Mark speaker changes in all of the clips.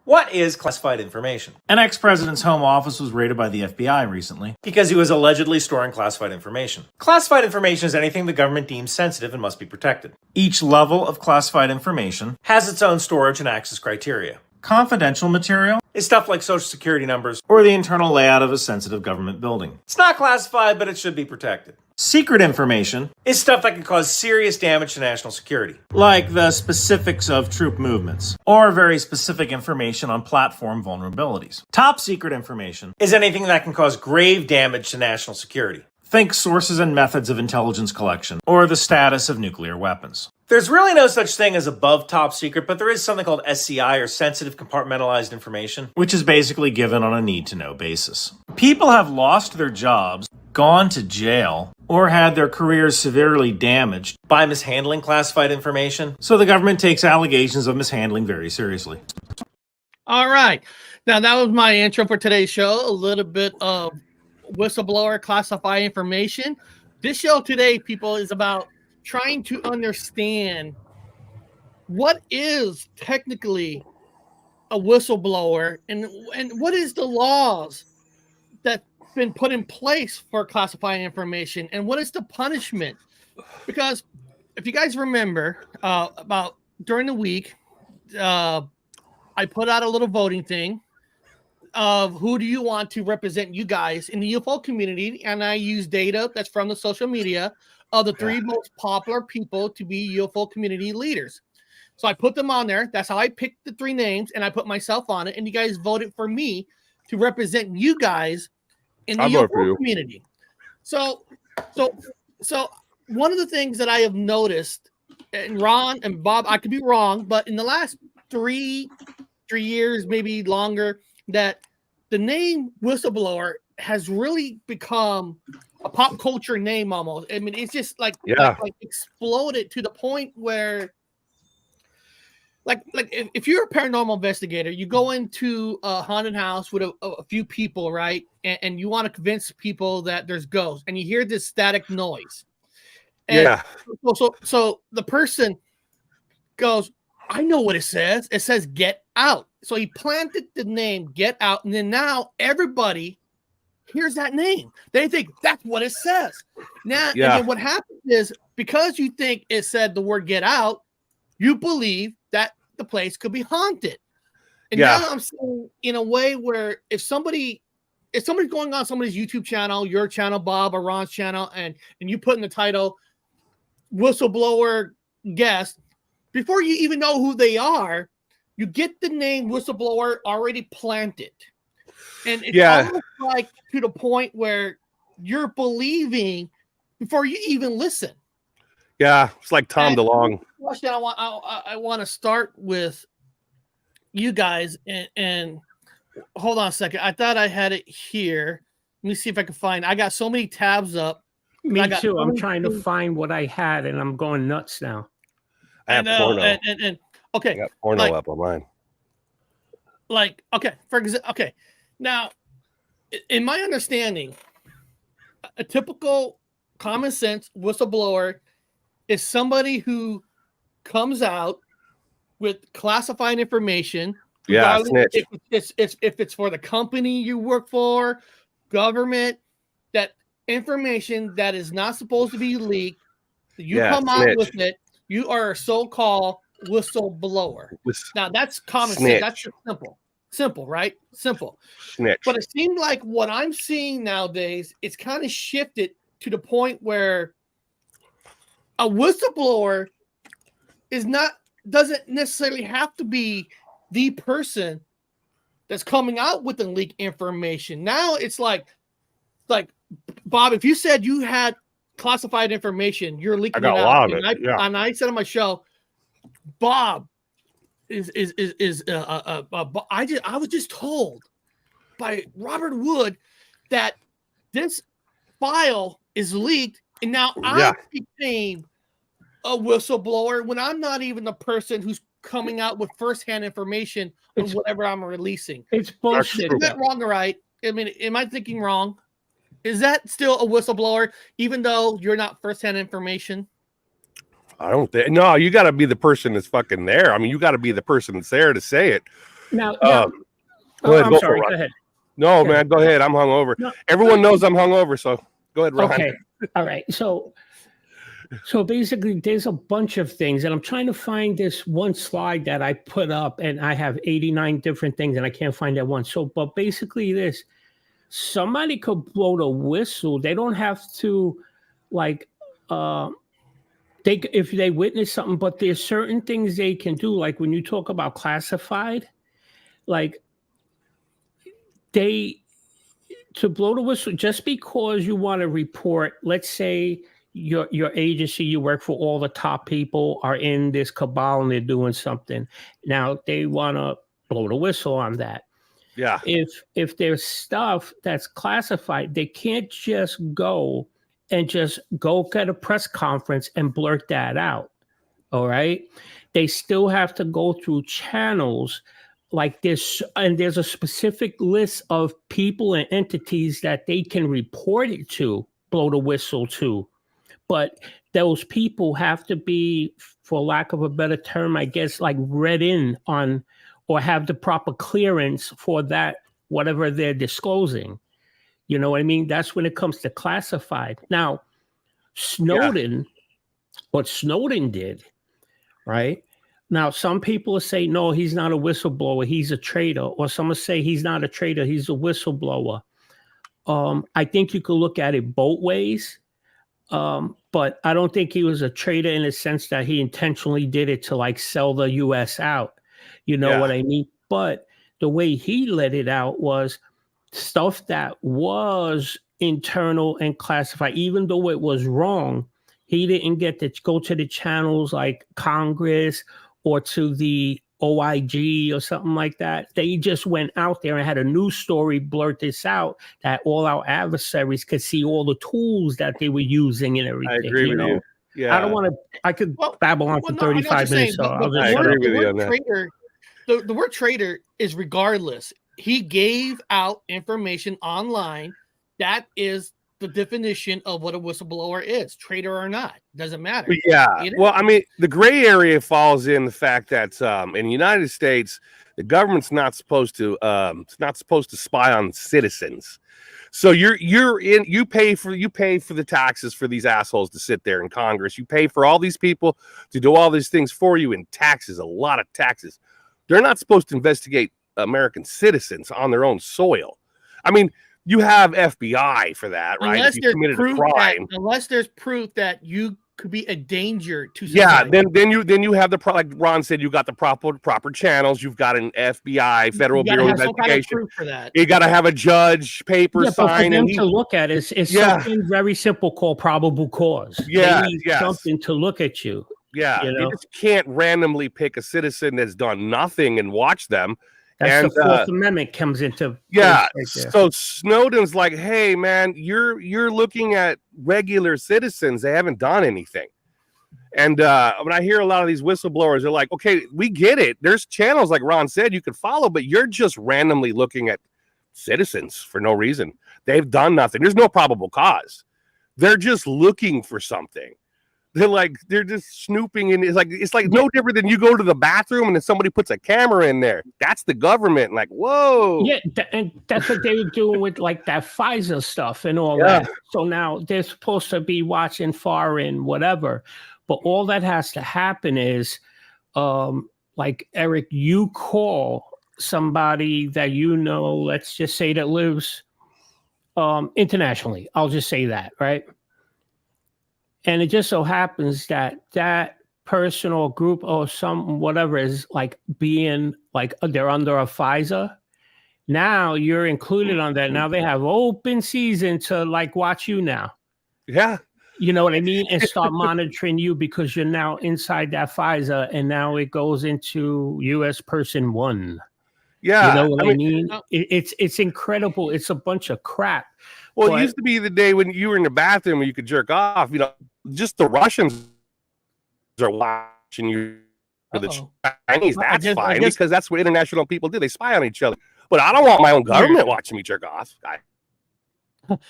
Speaker 1: What is classified information?
Speaker 2: An ex-president's home office was raided by the FBI recently
Speaker 1: because he was allegedly storing classified information. Classified information is anything the government deems sensitive and must be protected.
Speaker 2: Each level of classified information
Speaker 1: has its own storage and access criteria.
Speaker 2: Confidential material
Speaker 1: is stuff like social security numbers
Speaker 2: or the internal layout of a sensitive government building.
Speaker 1: It's not classified, but it should be protected.
Speaker 2: Secret information
Speaker 1: is stuff that can cause serious damage to national security,
Speaker 2: like the specifics of troop movements or very specific information on platform vulnerabilities. Top secret information
Speaker 1: is anything that can cause grave damage to national security.
Speaker 2: Think sources and methods of intelligence collection or the status of nuclear weapons.
Speaker 1: There's really no such thing as above top secret, but there is something called SCI, or sensitive compartmentalized information,
Speaker 2: which is basically given on a need-to-know basis. People have lost their jobs, gone to jail, or had their careers severely damaged
Speaker 1: by mishandling classified information.
Speaker 2: So the government takes allegations of mishandling very seriously.
Speaker 3: All right. Now, that was my intro for today's show. A little bit of whistleblower classified information. This show today, people, is about trying to understand what is technically a whistleblower and what is the laws that's been put in place for classifying information and what is the punishment. Because if you guys remember, about during the week, I put out a little voting thing of who do you want to represent you guys in the UFO community, and I use data that's from the social media of the three most popular people to be UFO community leaders. So I put them on there. That's how I picked the three names, and I put myself on it, and you guys voted for me to represent you guys in the UFO community. So one of the things that I have noticed, and Ron and Bob, I could be wrong, but in the last three years, maybe longer, that the name whistleblower has really become a pop culture name almost. I mean, it's just like exploded to the point where like if you're a paranormal investigator, you go into a haunted house with a few people, right? And you want to convince people that there's ghosts, and you hear this static noise. And so the person goes, I know what it says. It says get out. So he planted the name get out, and then now everybody hears that name. They think that's what it says. Now, and then what happens is, because you think it said the word get out, you believe that the place could be haunted. And now I'm saying in a way where if somebody's going on somebody's YouTube channel, your channel, Bob, or Ron's channel, and you put in the title whistleblower guest, before you even know who they are, you get the name whistleblower already planted. And it's almost like to the point where you're believing before you even listen.
Speaker 4: Yeah, it's like Tom DeLonge.
Speaker 3: Question I want to start with you guys, and hold on a second. I thought I had it here. Let me see if I can find. I got so many tabs up.
Speaker 5: Me too. I'm trying to find what I had, and I'm going nuts now.
Speaker 4: I have porno.
Speaker 3: And okay,
Speaker 4: I got porno up on mine.
Speaker 3: Like, okay, for example, okay. Now, in my understanding, a typical common sense whistleblower is somebody who comes out with classified information.
Speaker 4: Yeah, snitch.
Speaker 3: If it's for the company you work for, government, that information that is not supposed to be leaked, you come out with it, you are a so-called whistleblower. Now, that's common sense. That's simple, right? Simple.
Speaker 4: Snitch.
Speaker 3: But it seems like what I'm seeing nowadays, it's kind of shifted to the point where a whistleblower doesn't necessarily have to be the person that's coming out with the leaked information. Now it's like Bob, if you said you had classified information, you're leaking it out.
Speaker 4: I got a lot of it.
Speaker 3: And I said on my show, Bob I was just told by Robert Wood that this file is leaked, and now I became a whistleblower when I'm not even the person who's coming out with firsthand information on whatever I'm releasing.
Speaker 5: It's bullshit.
Speaker 3: Is that wrong or right? I mean, am I thinking wrong? Is that still a whistleblower, even though you're not firsthand information?
Speaker 4: I don't think. No, you got to be the person that's fucking there. I mean, you got to be the person that's there to say it.
Speaker 5: Now,
Speaker 4: Go ahead,
Speaker 5: I'm
Speaker 4: go
Speaker 5: sorry.
Speaker 4: for it,
Speaker 5: Go ahead.
Speaker 4: No,
Speaker 5: Okay.
Speaker 4: man, go ahead. I'm hungover.
Speaker 5: No.
Speaker 4: Everyone knows I'm hungover, so go ahead, Ron.
Speaker 5: Okay. All right. So basically, there's a bunch of things, and I'm trying to find this one slide that I put up, and I have 89 different things, and I can't find that one. So, but basically, somebody could blow the whistle. They don't have to, like, if they witness something, but there's certain things they can do. Like when you talk about classified, like to blow the whistle just because you want to report, let's say your agency you work for, all the top people are in this cabal and they're doing something. Now they want to blow the whistle on that.
Speaker 4: Yeah.
Speaker 5: If there's stuff that's classified, they can't just go get a press conference and blurt that out. All right. They still have to go through channels like this, and there's a specific list of people and entities that they can report it to, blow the whistle to. But those people have to be, for lack of a better term, I guess, like read in on or have the proper clearance for that, whatever they're disclosing. You know what I mean? That's when it comes to classified. Now, Snowden, what Snowden did, right? Now, some people say, no, he's not a whistleblower, he's a traitor. Or some will say he's not a traitor, he's a whistleblower. I think you could look at it both ways. But I don't think he was a traitor in the sense that he intentionally did it to like sell the US out. You know what I mean? But the way he let it out was stuff that was internal and classified, even though it was wrong. He didn't get to go to the channels like Congress or to the OIG or something like that. They just went out there and had a news story blurt this out that all our adversaries could see all the tools that they were using and everything.
Speaker 4: I agree with you. Yeah.
Speaker 5: I don't want to, I could babble on for 35 minutes. So I'll just
Speaker 4: I agree with you on that.
Speaker 3: Traitor, the word traitor is regardless. He gave out information online. That is the definition of what a whistleblower is, traitor or not. Doesn't matter.
Speaker 4: Yeah.
Speaker 3: You know?
Speaker 4: Well, I mean, the gray area falls in the fact that in the United States, the government's not supposed to spy on citizens. So you pay for the taxes for these assholes to sit there in Congress. You pay for all these people to do all these things for you in taxes, a lot of taxes. They're not supposed to investigate American citizens on their own soil. I mean, you have FBI for that, right?
Speaker 3: Unless
Speaker 4: if you committed a crime.
Speaker 3: Unless there's proof that you could be a danger to society.
Speaker 4: Yeah, then you have like Ron said, you got the proper channels. You've got an FBI, Federal Bureau of Investigation.
Speaker 3: Kind of proof for that.
Speaker 4: You got to have a judge, paper sign.
Speaker 5: But for them to look at is something very simple called probable cause.
Speaker 4: Yeah,
Speaker 5: they need something to look at you.
Speaker 4: Yeah,
Speaker 5: you know?
Speaker 4: you just can't randomly pick a citizen that's done nothing and watch them.
Speaker 5: That's the Fourth Amendment comes into
Speaker 4: yeah.
Speaker 5: place right there.
Speaker 4: So Snowden's like, hey man, you're looking at regular citizens. They haven't done anything. And when I hear a lot of these whistleblowers, they're like, okay, we get it. There's channels like Ron said you could follow, but you're just randomly looking at citizens for no reason. They've done nothing. There's no probable cause. They're just looking for something. They're just snooping, and it's like no different than you go to the bathroom and then somebody puts a camera in there. That's the government. Like, whoa.
Speaker 5: Yeah, and that's what they were doing with like that Pfizer stuff and all that. So now they're supposed to be watching foreign whatever, but all that has to happen is, like Eric, you call somebody that you know, let's just say that lives internationally. I'll just say that, right? And it just so happens that that person or group or some whatever is like being like they're under a Pfizer. Now you're included on that. Now they have open season to like watch you now.
Speaker 4: Yeah.
Speaker 5: You know what I mean? And start monitoring you because you're now inside that Pfizer, and now it goes into US person 1.
Speaker 4: Yeah.
Speaker 5: You know what I mean? It's incredible. It's a bunch of crap.
Speaker 4: Well, it used to be the day when you were in the bathroom and you could jerk off. You know, just the Russians are watching you. For the Chinese, that's fine because that's what international people do. They spy on each other. But I don't want my own government watching me jerk off.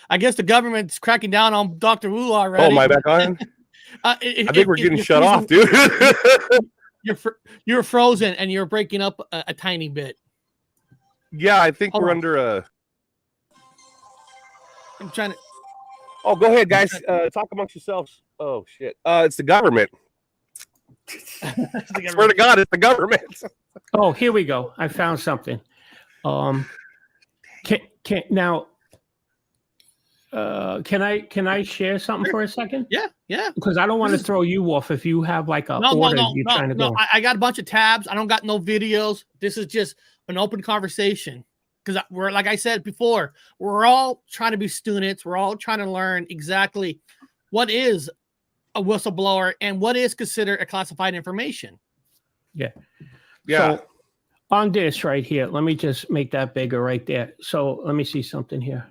Speaker 3: I guess the government's cracking down on Dr. Wu already.
Speaker 4: Oh, my back on? I think we're getting shut off, dude.
Speaker 3: You're frozen and you're breaking up a tiny bit.
Speaker 4: Yeah, I think
Speaker 3: Hold
Speaker 4: we're
Speaker 3: on.
Speaker 4: under a.
Speaker 3: I'm trying to.
Speaker 4: Oh, go ahead, guys. Talk amongst yourselves. Oh shit. It's the government. Swear to God, it's the government.
Speaker 5: Oh, here we go. I found something. Can now? Can I share something for a second?
Speaker 3: Yeah.
Speaker 5: Because I don't want to throw you off if you have like a
Speaker 3: No.
Speaker 5: you're trying to go.
Speaker 3: I got a bunch of tabs. I don't got no videos. This is just an open conversation. Because we're, like I said before, we're all trying to be students. We're all trying to learn exactly what is a whistleblower and what is considered a classified information.
Speaker 5: Yeah.
Speaker 4: Yeah.
Speaker 5: So on this right here, let me just make that bigger right there. So let me see something here.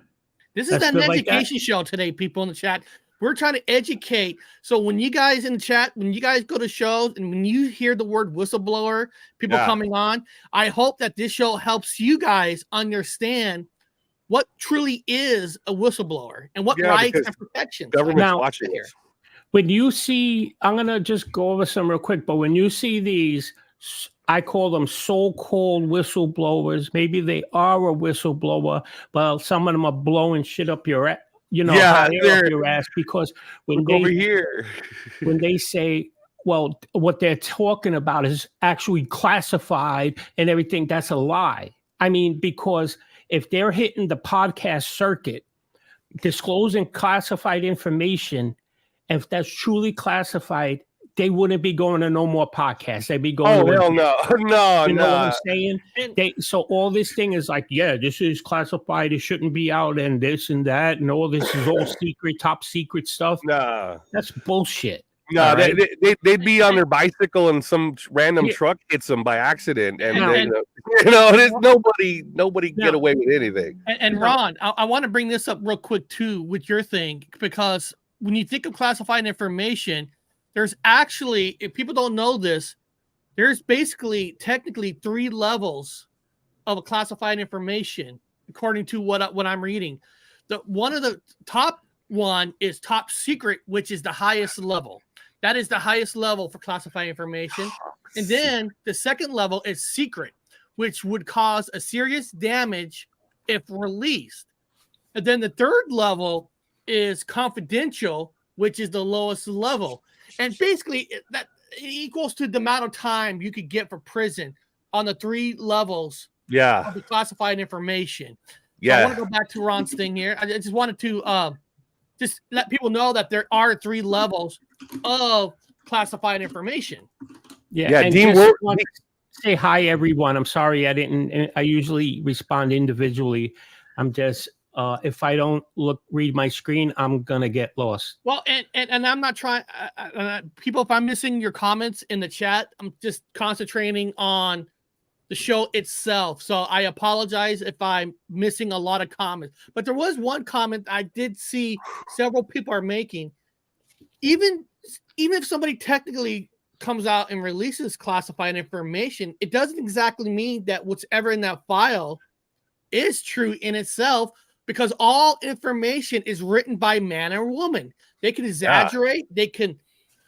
Speaker 3: This is an education show today, people in the chat. We're trying to educate. So when you guys in the chat, when you guys go to shows and when you hear the word whistleblower, people coming on, I hope that this show helps you guys understand what truly is a whistleblower and what rights and protections.
Speaker 4: Government's watching here.
Speaker 5: When you see, I'm going to just go over some real quick, but when you see these, I call them so-called whistleblowers. Maybe they are a whistleblower, but some of them are blowing shit up your ass. Up your ass, because when they
Speaker 4: over here,
Speaker 5: when they say, well, what they're talking about is actually classified and everything, that's a lie. I mean, because if they're hitting the podcast circuit, disclosing classified information, if that's truly classified, they wouldn't be going to no more podcasts. They'd be going.
Speaker 4: Oh, hell no.
Speaker 5: You know what I'm saying? So all this thing is like, yeah, this is classified. It shouldn't be out, and this and that, and all this is all secret, top secret stuff.
Speaker 4: Nah,
Speaker 5: that's bullshit.
Speaker 4: No, right? they'd be on their bicycle and some random truck hits them by accident, and there's nobody get away with anything.
Speaker 3: And Ron, I want to bring this up real quick too with your thing, because when you think of classified information, there's actually, if people don't know this, there's basically technically 3 levels of classified information according to what I'm reading. One of the top one is top secret, which is the highest level. That is the highest level for classified information. And then the second level is secret, which would cause a serious damage if released. And then the third level is confidential, which is the lowest level. And basically that equals to the amount of time you could get for prison on the 3 levels of the classified information. So I want to go back to Ron's thing here. I just wanted to just let people know that there are 3 levels of classified information.
Speaker 5: Yeah. Dean, say hi, everyone. I'm sorry I didn't. I usually respond individually. I'm just if I don't read my screen, I'm gonna get lost.
Speaker 3: Well, and I'm not trying. People, if I'm missing your comments in the chat, I'm just concentrating on the show itself. So I apologize if I'm missing a lot of comments. But there was one comment I did see several people are making. Even if somebody technically comes out and releases classified information, it doesn't exactly mean that what's ever in that file is true in itself, because all information is written by man or woman. They can exaggerate, they can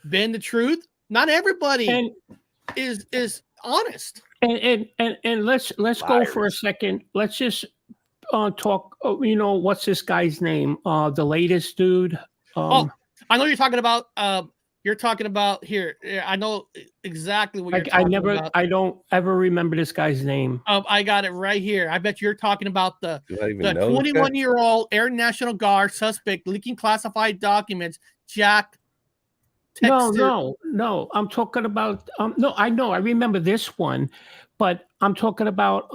Speaker 3: bend the truth. Not everybody is honest.
Speaker 5: And let's go for a second. Let's just talk. What's this guy's name? The latest dude.
Speaker 3: I know you're talking about. You're talking about here. I know exactly what you're talking about.
Speaker 5: I don't ever remember this guy's name.
Speaker 3: I got it right here. I bet you're talking about the 21-year-old Air National Guard suspect leaking classified documents. Jack.
Speaker 5: No. I'm talking about. No, I know. I remember this one, but I'm talking about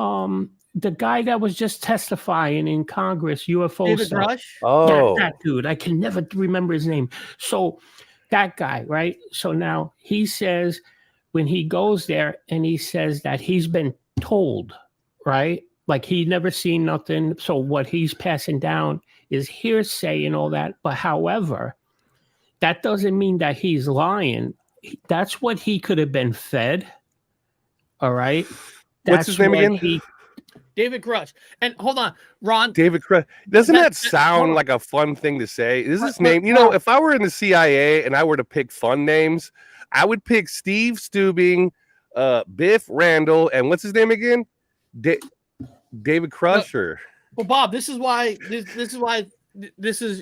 Speaker 5: the guy that was just testifying in Congress, UFO
Speaker 3: David
Speaker 5: stuff.
Speaker 3: Grusch?
Speaker 4: Oh,
Speaker 5: that dude. I can never remember his name. So that guy, right? So now he says when he goes there and he says that he's been told, right? Like he never seen nothing. So what he's passing down is hearsay and all that. But however, that doesn't mean that he's lying. That's what he could have been fed. All right.
Speaker 4: What's his name again?
Speaker 3: David Grusch. And hold on, Ron.
Speaker 4: David Grusch. Doesn't that sound like a fun thing to say? Is his name? If I were in the CIA and I were to pick fun names, I would pick Steve Steubing, Biff Randall, and what's his name again? David Crusher.
Speaker 3: Well, Bob, this is why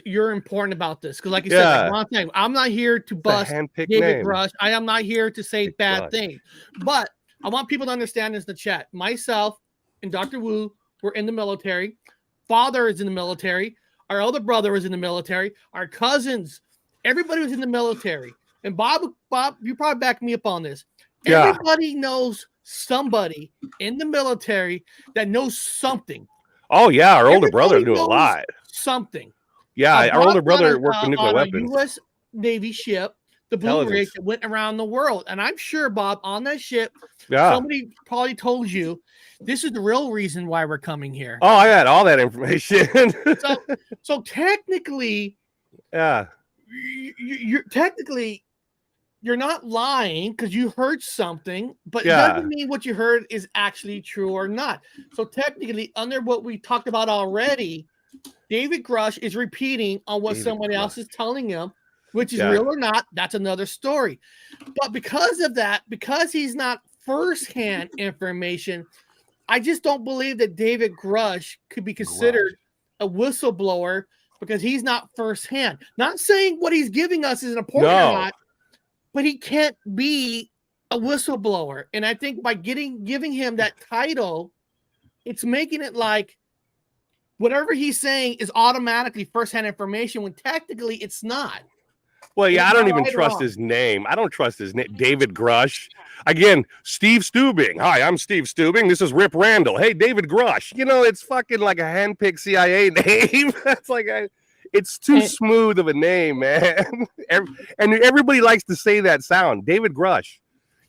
Speaker 3: you're important about this, because like you said, like Ron said, I'm not here to bust David Grusch. I am not here to say bad things, but I want people to understand this in the chat. Myself and Dr. Wu were in the military. Father is in the military. Our elder brother was in the military. Our cousins, everybody was in the military. And Bob, you probably back me up on this. Everybody knows somebody in the military that knows something.
Speaker 4: Oh yeah, our older brother knew a lot.
Speaker 3: Something.
Speaker 4: Yeah, our older brother worked with nuclear weapons.
Speaker 3: A U.S. Navy ship, the Blue Ridge, that went around the world. And I'm sure, Bob, on that ship, somebody probably told you this is the real reason why we're coming here.
Speaker 4: Oh, I had all that information.
Speaker 3: so technically, you're not lying because you heard something, but it doesn't mean what you heard is actually true or not. So technically, under what we talked about already, David Grusch is repeating on what somebody else is telling him, which is real or not, that's another story. But because of that, because he's not firsthand information, I just don't believe that David Grusch could be considered a whistleblower because he's not firsthand. Not saying what he's giving us is important or not, but he can't be a whistleblower. And I think by giving him that title, it's making it like whatever he's saying is automatically firsthand information when technically it's not.
Speaker 4: Well, yeah, I don't even trust his name. I don't trust his name. David Grusch. Again, Steve Steubing. Hi, I'm Steve Steubing. This is Rip Randall. Hey, David Grusch. You know, it's fucking like a handpicked CIA name. That's like it's too smooth of a name, man. And everybody likes to say that sound. David Grusch.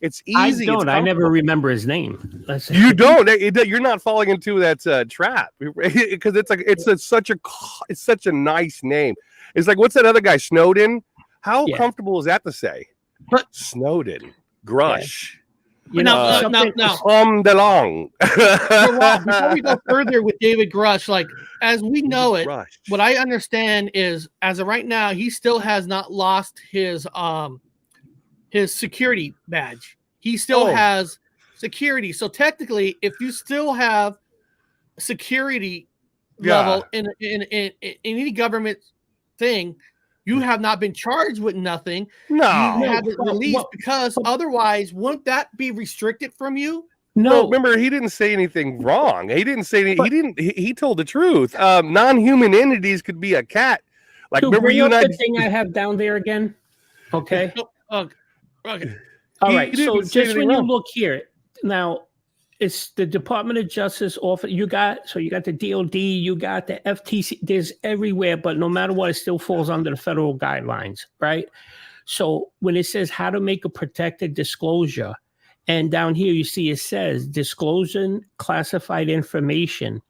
Speaker 4: It's easy.
Speaker 5: I never remember his name.
Speaker 4: You don't. You're not falling into that trap because it's such a nice name. It's like, what's that other guy, Snowden? How comfortable is that to say? Snowden, Grusch.
Speaker 3: You know, now,
Speaker 4: DeLong.
Speaker 3: Before we go further with David Grusch, like as we know it, what I understand is, as of right now, he still has not lost his security badge. He still has security. So technically, if you still have security level in any government thing, you have not been charged with nothing. No, you haven't released because otherwise, wouldn't that be restricted from you?
Speaker 4: No, remember he didn't say anything wrong. He didn't say anything. He told the truth. Non-human entities could be a cat. Like remember you and I.
Speaker 5: The thing I have down there again. Okay.
Speaker 3: Okay.
Speaker 5: All right. So just when you look here now, it's the Department of Justice office. You got the DOD, you got the FTC. There's everywhere, but no matter what, it still falls under the federal guidelines, right? So when it says how to make a protected disclosure, and down here you see it says disclosing classified information.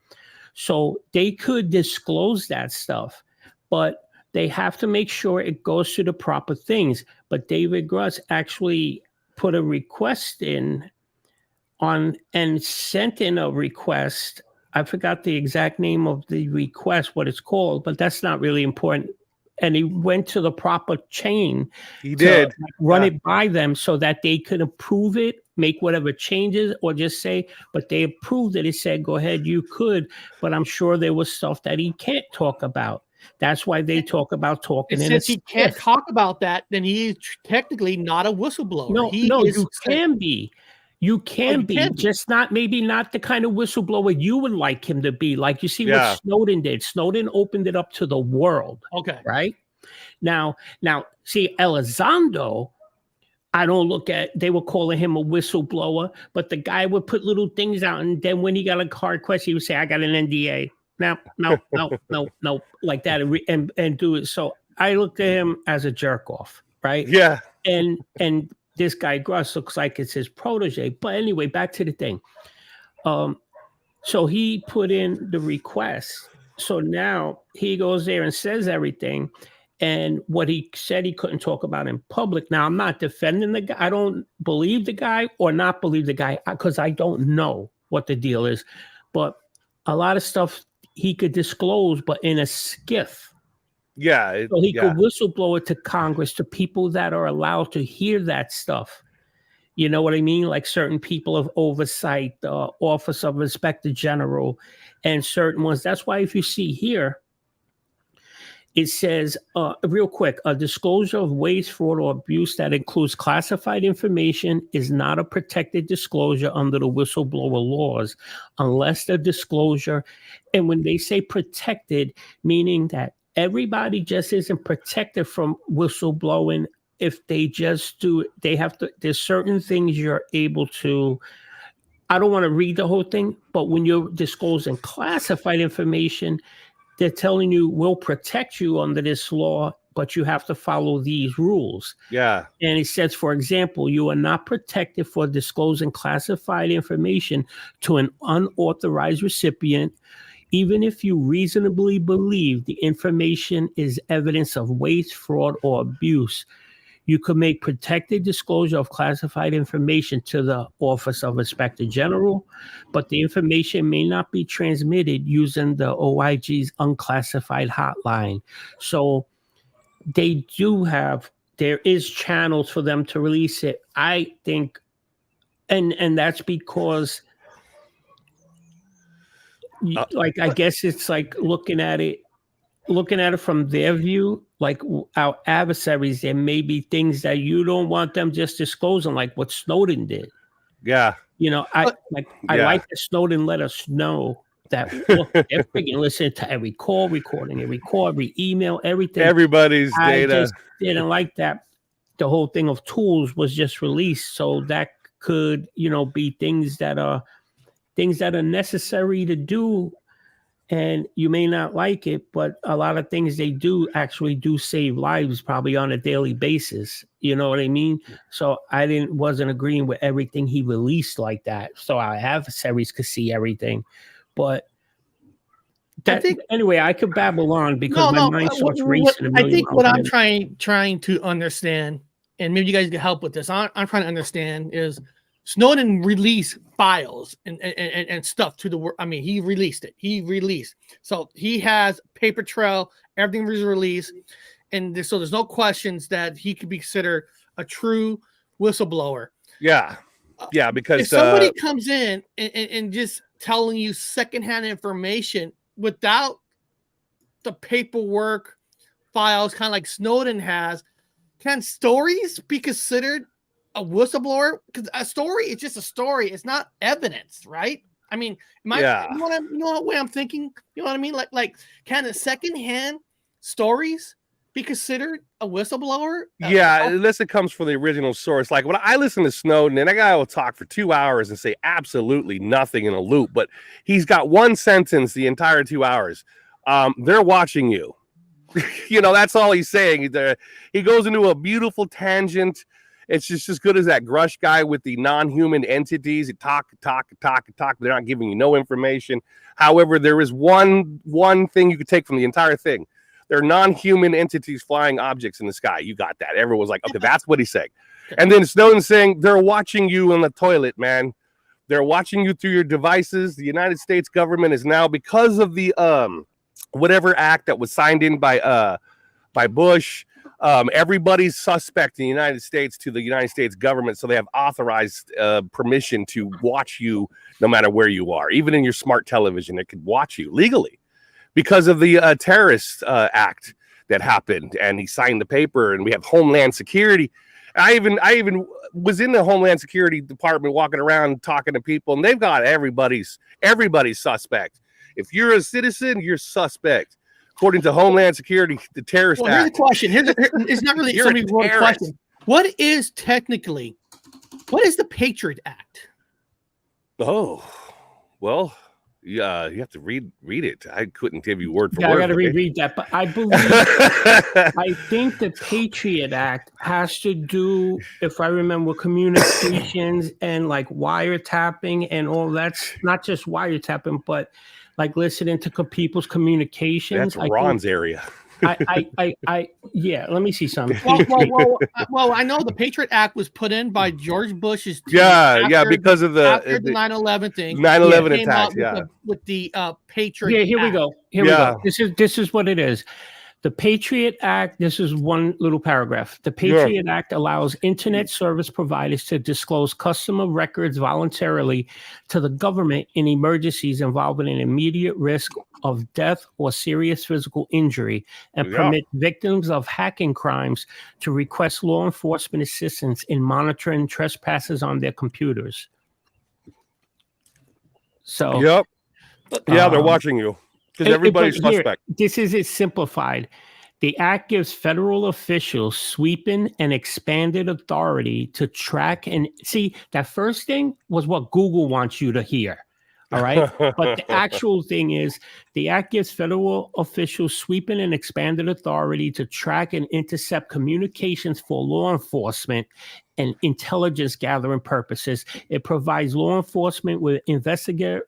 Speaker 5: So they could disclose that stuff, but they have to make sure it goes to the proper things. But David Grusch actually put a request in and sent in a request. I forgot the exact name of the request, what it's called, but that's not really important. And he went to the proper chain.
Speaker 4: He did
Speaker 5: run it by them so that they could approve it, make whatever changes, or just say, but they approved it. It said, go ahead, you could, but I'm sure there was stuff that he can't talk about. That's why they talk about talking.
Speaker 3: And since he can't talk about that, then he's technically not a whistleblower.
Speaker 5: No, you can be. You can be, just maybe not the kind of whistleblower you would like him to be. Like you see what Snowden did. Snowden opened it up to the world.
Speaker 3: Okay.
Speaker 5: Right? Now, see, Elizondo, I don't look at, they were calling him a whistleblower, but the guy would put little things out. And then when he got a hard question, he would say, I got an NDA. No, like that, and do it. So I looked at him as a jerk off, right?
Speaker 4: Yeah.
Speaker 5: And this guy Grusch looks like it's his protege. But anyway, back to the thing. So he put in the request. So now he goes there and says everything. And what he said he couldn't talk about in public. Now, I'm not defending the guy. I don't believe the guy or not believe the guy because I don't know what the deal is. But a lot of stuff he could disclose, but in a skiff.
Speaker 4: Yeah.
Speaker 5: So he could whistleblow it to Congress, to people that are allowed to hear that stuff. You know what I mean? Like certain people of oversight, the Office of Inspector General, and certain ones. That's why if you see here, it says, real quick, a disclosure of waste, fraud, or abuse that includes classified information is not a protected disclosure under the whistleblower laws unless the disclosure, and when they say protected, meaning that everybody just isn't protected from whistleblowing. If they just do, they have to, there's certain things you're able to, I don't want to read the whole thing, but when you're disclosing classified information, they're telling you we'll protect you under this law, but you have to follow these rules.
Speaker 4: Yeah.
Speaker 5: And it says, for example, you are not protected for disclosing classified information to an unauthorized recipient, even if you reasonably believe the information is evidence of waste, fraud, or abuse. You could make protected disclosure of classified information to the Office of Inspector General, but the information may not be transmitted using the OIG's unclassified hotline. So they do have, there is channels for them to release it. I think, and that's because, like, I guess it's like looking at it from their view, like our adversaries, there may be things that you don't want them just disclosing, like what Snowden did.
Speaker 4: Yeah.
Speaker 5: You know, I like that Snowden let us know that look, they're freaking listening to every call recording, every email, everything.
Speaker 4: Everybody's
Speaker 5: I
Speaker 4: data.
Speaker 5: just didn't like that. The whole thing of tools was just released. So that could, you know, be things that are necessary to do. And you may not like it, but a lot of things they do actually do save lives probably on a daily basis. You know what I mean? So I wasn't agreeing with everything he released like that. So our adversaries could see everything. But anyway, I could babble on because my mind starts racing.
Speaker 3: I think what I'm trying to understand, and maybe you guys can help with this, I'm trying to understand is Snowden released files and stuff to the world. I mean, he released it. So he has paper trail. Everything was released. And so there's no questions that he could be considered a true whistleblower.
Speaker 4: Yeah. Yeah, because
Speaker 3: if somebody comes in and just telling you secondhand information without the paperwork files, kind of like Snowden has, can stories be considered a whistleblower? Because a story is just a story. It's not evidence, right? I mean, you know what way I'm thinking? You know what I mean? Like can the secondhand stories be considered a whistleblower?
Speaker 4: Unless it comes from the original source. Like when I listen to Snowden, and that guy will talk for 2 hours and say absolutely nothing in a loop, but he's got one sentence the entire 2 hours. They're watching you. You know, that's all he's saying. He goes into a beautiful tangent. It's just as good as that Grusch guy with the non-human entities. It talk. They're not giving you no information. However, there is one thing you could take from the entire thing. There are non-human entities, flying objects in the sky. You got that. Everyone's like, okay, that's what he's saying. And then Snowden's saying, they're watching you in the toilet, man. They're watching you through your devices. The United States government is now, because of the whatever act that was signed in by Bush, everybody's suspect in the United States to the United States government, so they have authorized permission to watch you no matter where you are. Even in your smart television, it could watch you legally because of the terrorist act that happened. And he signed the paper, and we have Homeland Security. I even was in the Homeland Security department walking around talking to people, and they've got everybody's suspect. If you're a citizen, you're suspect. According to Homeland Security, the terrorist act.
Speaker 3: Here's a question. It's not really somebody wrote a question. What is the Patriot Act?
Speaker 4: Oh, well, yeah, you have to read it. I couldn't give you word for word.
Speaker 5: I got to reread that, but I believe I think the Patriot Act has to do, if I remember, communications and like wiretapping and all that's not just wiretapping, but like listening to people's communications.
Speaker 4: That's Ron's area.
Speaker 5: Yeah, let me see something.
Speaker 3: Well, I know the Patriot Act was put in by George Bush's team
Speaker 4: because of the
Speaker 3: 9/11 thing.
Speaker 4: 9/11 attacks,
Speaker 3: with the Patriot.
Speaker 5: Yeah, here we go. Here we go. This is what it is. The Patriot Act, this is one little paragraph. The Patriot Act allows internet service providers to disclose customer records voluntarily to the government in emergencies involving an immediate risk of death or serious physical injury, and permit victims of hacking crimes to request law enforcement assistance in monitoring trespassers on their computers. So,
Speaker 4: they're watching you because everybody's suspect.
Speaker 5: This is it simplified. The act gives federal officials sweeping and expanded authority to track and see. That first thing was what Google wants you to hear. All right. But the actual thing is the act gives federal officials sweeping and expanded authority to track and intercept communications for law enforcement and intelligence gathering purposes. It provides law enforcement with investigatory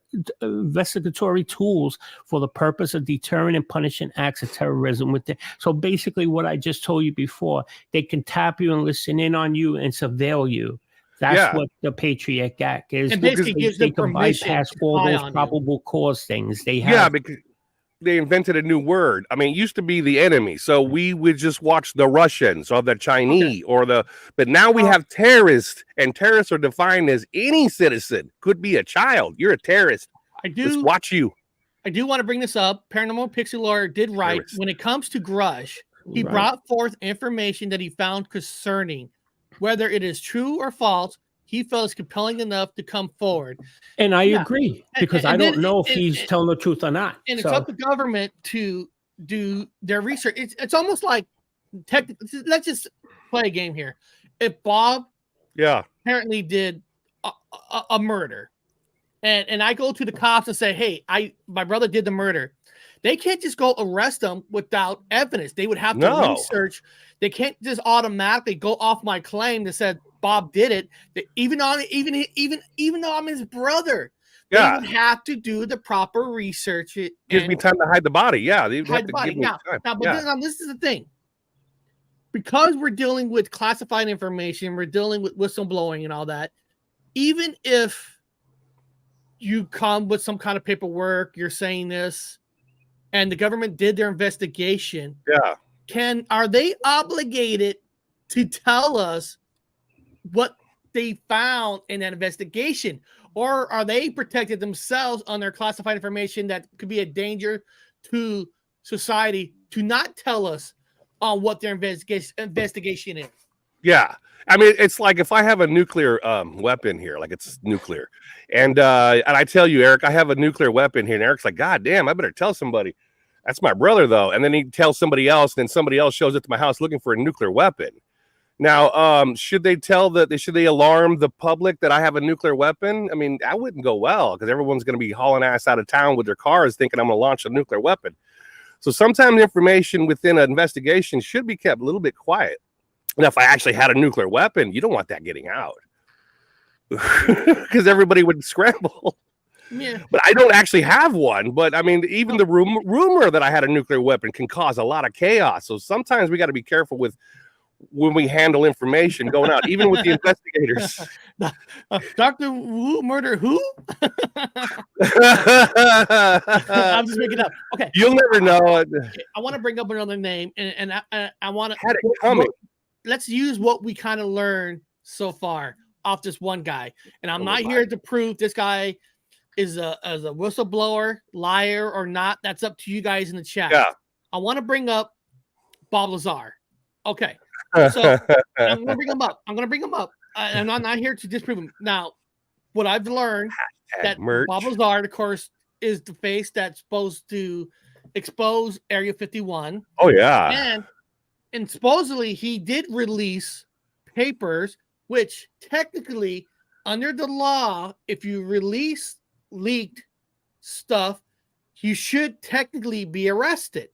Speaker 5: tools for the purpose of deterring and punishing acts of terrorism. So basically what I just told you before, they can tap you and listen in on you and surveil you. That's what the Patriot Act is.
Speaker 3: And basically gives them permission
Speaker 5: bypass all those probable cause things. They have.
Speaker 4: Yeah, because they invented a new word. I mean, it used to be the enemy. So we would just watch the Russians or the Chinese but now we have terrorists, and terrorists are defined as any citizen. Could be a child. You're a terrorist. Let's watch you.
Speaker 3: I do want to bring this up. Paranormal Pixie Lawyer did write, when it comes to Grusch, he brought forth information that he found concerning. Whether it is true or false, he felt it's compelling enough to come forward.
Speaker 5: And I agree, because I don't know if he's telling the truth or not.
Speaker 3: And it's up to government to do their research. It's almost like, let's just play a game here. If Bob apparently did a murder, and I go to the cops and say, hey, my brother did the murder, they can't just go arrest him without evidence. They would have to research. They can't just automatically go off my claim that said Bob did it. Even though I'm his brother, they would have to do the proper research. It
Speaker 4: gives me time to hide the body. Yeah, they
Speaker 3: hide the body. Now, this is the thing. Because we're dealing with classified information, we're dealing with whistleblowing and all that. Even if you come with some kind of paperwork, you're saying this, and the government did their investigation. Are they obligated to tell us what they found in that investigation? Or are they protected themselves on their classified information that could be a danger to society to not tell us on what their investigation is?
Speaker 4: Yeah. I mean, it's like if I have a nuclear weapon here, like it's nuclear, and I tell you, Eric, I have a nuclear weapon here, and Eric's like, God damn, I better tell somebody. That's my brother, though. And then he tells somebody else, and then somebody else shows up to my house looking for a nuclear weapon. Now, should they alarm the public that I have a nuclear weapon? I mean, that wouldn't go well, because everyone's going to be hauling ass out of town with their cars thinking I'm going to launch a nuclear weapon. So sometimes information within an investigation should be kept a little bit quiet. And if I actually had a nuclear weapon, you don't want that getting out, because everybody would scramble. Yeah. But I don't actually have one. But I mean, even the rumor that I had a nuclear weapon can cause a lot of chaos. So sometimes we got to be careful with when we handle information going out, even with the investigators.
Speaker 3: Dr. Wu murder who? I'm just making up. Okay.
Speaker 4: You'll never know.
Speaker 3: Okay. I want to bring up another name, and I want to.
Speaker 4: Had it coming.
Speaker 3: Let's use what we kind of learned so far off this one guy. And I'm not here to prove this guy is a whistleblower, liar, or not. That's up to you guys in the chat.
Speaker 4: Yeah.
Speaker 3: I want to bring up Bob Lazar. Okay. So I'm going to bring him up. I'm not here to disprove him. Now, what I've learned that Bob Lazar, of course, is the face that's supposed to expose Area 51.
Speaker 4: Oh, yeah.
Speaker 3: And supposedly he did release papers, which technically, under the law, if you release leaked stuff, you should technically be arrested.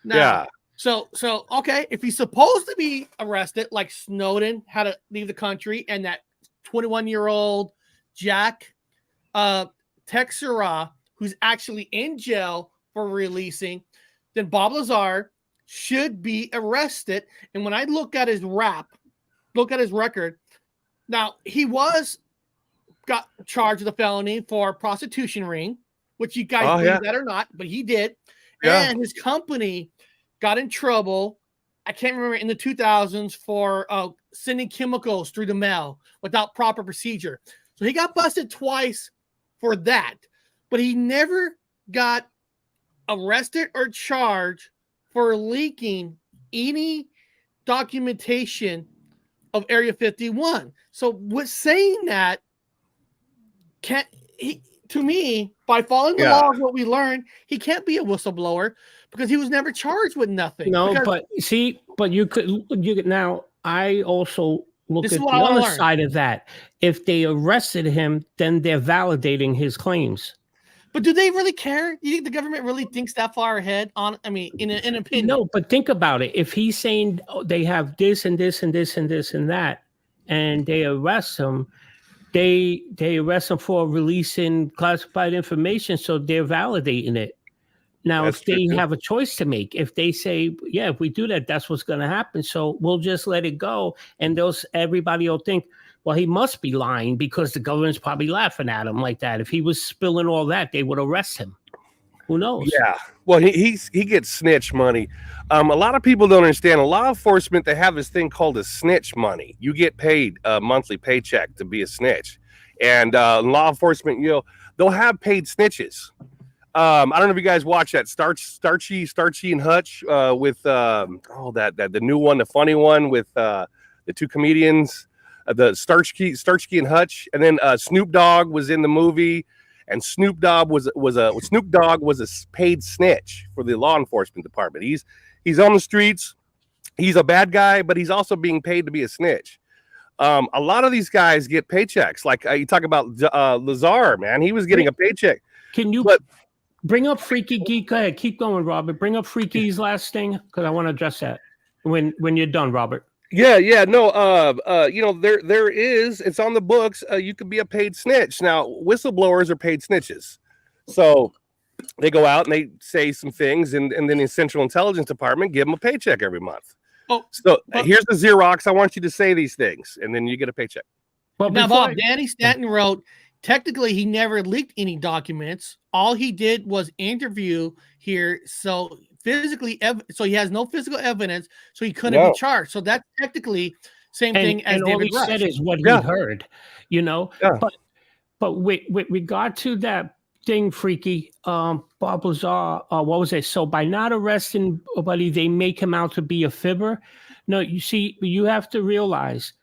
Speaker 3: Now, So okay, if he's supposed to be arrested, like Snowden had to leave the country, and that 21-year-old Jack Teixeira, who's actually in jail for releasing, then Bob Lazar should be arrested. And when I look at his record, now he got charged with a felony for prostitution ring, which you guys believe that or not, but he did. Yeah. And his company got in trouble. I can't remember, in the 2000s for sending chemicals through the mail without proper procedure. So he got busted twice for that, but he never got arrested or charged for leaking any documentation of Area 51. So with saying that, to me, by following the laws, what we learned, he can't be a whistleblower because he was never charged with nothing.
Speaker 5: No,
Speaker 3: because
Speaker 5: but you could now. I also look
Speaker 3: This
Speaker 5: at
Speaker 3: is what
Speaker 5: the
Speaker 3: I wanna
Speaker 5: other
Speaker 3: learn.
Speaker 5: side of that. If they arrested him, then they're validating his claims.
Speaker 3: But do they really care? You think the government really thinks that far ahead? In an opinion.
Speaker 5: No, but think about it. If he's saying they have this and this and this and this and that, and they arrest him, they arrest him for releasing classified information, so they're validating it. Now,
Speaker 4: That's
Speaker 5: if they
Speaker 4: true.
Speaker 5: have a choice to make, if they say, yeah, if we do that, that's what's going to happen. So we'll just let it go. And everybody will think, well, he must be lying because the government's probably laughing at him like that. If he was spilling all that, they would arrest him. Who knows?
Speaker 4: Yeah. Well, he gets snitch money. A lot of people don't understand. Law enforcement, they have this thing called a snitch money. You get paid a monthly paycheck to be a snitch. And law enforcement, they'll have paid snitches. I don't know if you guys watch that Starchy and Hutch with the new one, the funny one with the two comedians, the Starchy and Hutch, and then Snoop Dogg was in the movie, and Snoop Dogg was a paid snitch for the law enforcement department. He's on the streets, he's a bad guy, but he's also being paid to be a snitch. A lot of these guys get paychecks. Like you talk about Lazar, man, he was getting a paycheck.
Speaker 5: Can you bring up Freaky Geek? Go ahead, keep going, Robert. Bring up Freaky's last thing because I want to address that when you're done, Robert.
Speaker 4: Yeah, no, there is, it's on the books. You could be a paid snitch. Now, whistleblowers are paid snitches. So they go out and they say some things, and then the Central Intelligence Department give them a paycheck every month. Here's the Xerox. I want you to say these things, and then you get a paycheck.
Speaker 3: Well, now, Bob, Danny Stanton wrote, technically, he never leaked any documents. All he did was interview here. So physically, so he has no physical evidence, so he couldn't be charged. So that's technically same thing as David Grusch.
Speaker 5: All he said is what he heard, Yeah. But with regard to that thing, Freaky, Bob Lazar, what was it? So by not arresting nobody, they make him out to be a fibber. No, you see, you have to realize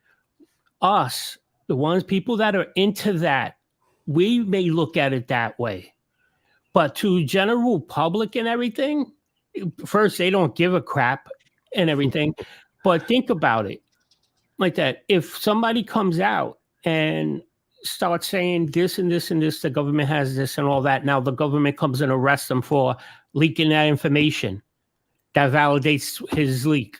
Speaker 5: us, people that are into that, we may look at it that way. But to general public and everything, first, they don't give a crap and everything. But think about it like that. If somebody comes out and starts saying this and this and this, the government has this and all that, now the government comes and arrests them for leaking that information, that validates his leak,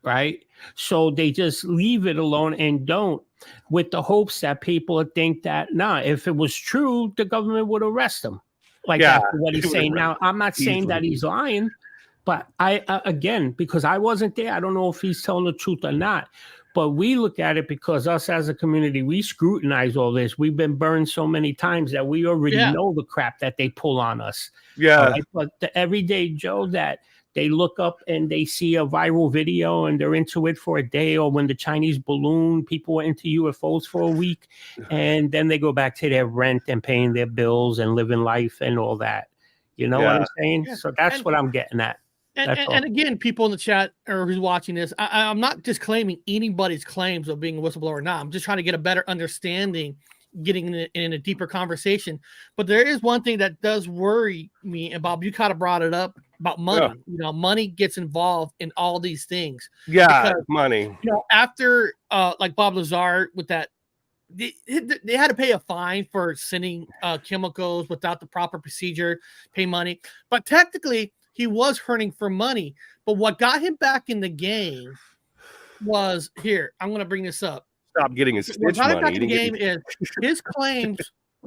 Speaker 5: right? So they just leave it alone and don't, with the hopes that people think that, if it was true, the government would arrest him. After what he's saying. Now, I'm not saying that he's lying, but again, because I wasn't there, I don't know if he's telling the truth or not. But we look at it because us as a community, we scrutinize all this. We've been burned so many times that we already know the crap that they pull on us.
Speaker 4: Yeah.
Speaker 5: Right? But the everyday Joe that they look up and they see a viral video and they're into it for a day, or when the Chinese balloon, people were into UFOs for a week, and then they go back to their rent and paying their bills and living life and all that. You know what I'm saying? Yeah. So that's what I'm getting at.
Speaker 3: And again, people in the chat or who's watching this, I'm not just claiming anybody's claims of being a whistleblower or not. I'm just trying to get a better understanding, getting in a deeper conversation. But there is one thing that does worry me, and Bob, you kind of brought it up about money. Money gets involved in all these things.
Speaker 4: Yeah, because, money.
Speaker 3: After like Bob Lazar with that, they had to pay a fine for sending chemicals without the proper procedure, pay money. But technically, he was hurting for money. But what got him back in the game was, here, I'm going to bring this up.
Speaker 4: Stop getting his
Speaker 3: What got him back in the game is his claims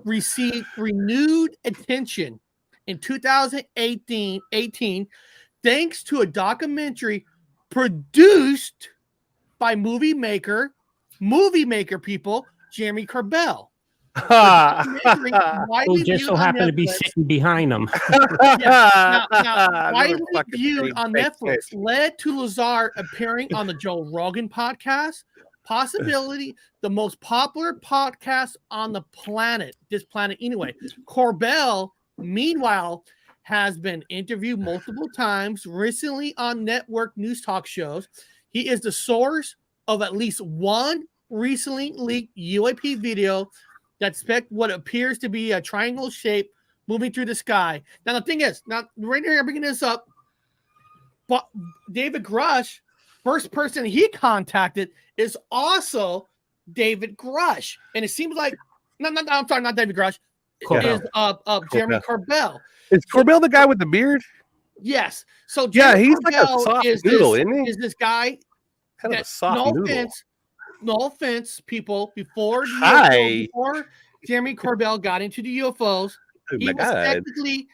Speaker 3: received renewed attention in 2018 thanks to a documentary produced by movie maker people, Jeremy Corbell. Documentary
Speaker 5: Who
Speaker 3: widely
Speaker 5: just
Speaker 3: viewed
Speaker 5: so
Speaker 3: on
Speaker 5: happened to be
Speaker 3: Netflix.
Speaker 5: sitting behind them.
Speaker 3: Now,
Speaker 4: Another
Speaker 3: widely
Speaker 4: fucking
Speaker 3: viewed
Speaker 4: fake
Speaker 3: on
Speaker 4: snitch.
Speaker 3: Netflix led to Lazar appearing on the Joe Rogan podcast. Possibility the most popular podcast on the planet, this planet anyway. Corbell, meanwhile, has been interviewed multiple times recently on network news talk shows. He is the source of at least one recently leaked UAP video that spec what appears to be a triangle shape moving through the sky. Now the thing is, now right here I'm bringing this up, but David Grusch, first person he contacted is also David Grusch, and it seems like I'm sorry, not David Grusch.
Speaker 5: Corbell.
Speaker 3: Is Jeremy Corbell.
Speaker 4: Is Corbell the guy with the beard?
Speaker 3: Yes. So
Speaker 4: Yeah,
Speaker 3: Jeremy
Speaker 4: he's like a
Speaker 3: Corbell
Speaker 4: soft
Speaker 3: is
Speaker 4: noodle,
Speaker 3: this,
Speaker 4: isn't he?
Speaker 3: is this guy
Speaker 4: Kind of a
Speaker 3: that,
Speaker 4: soft noodle.
Speaker 3: no offense, people. Before
Speaker 4: Hi.
Speaker 3: before Jeremy Corbell got into the UFOs,
Speaker 4: Oh
Speaker 3: he
Speaker 4: my
Speaker 3: was
Speaker 4: God.
Speaker 3: technically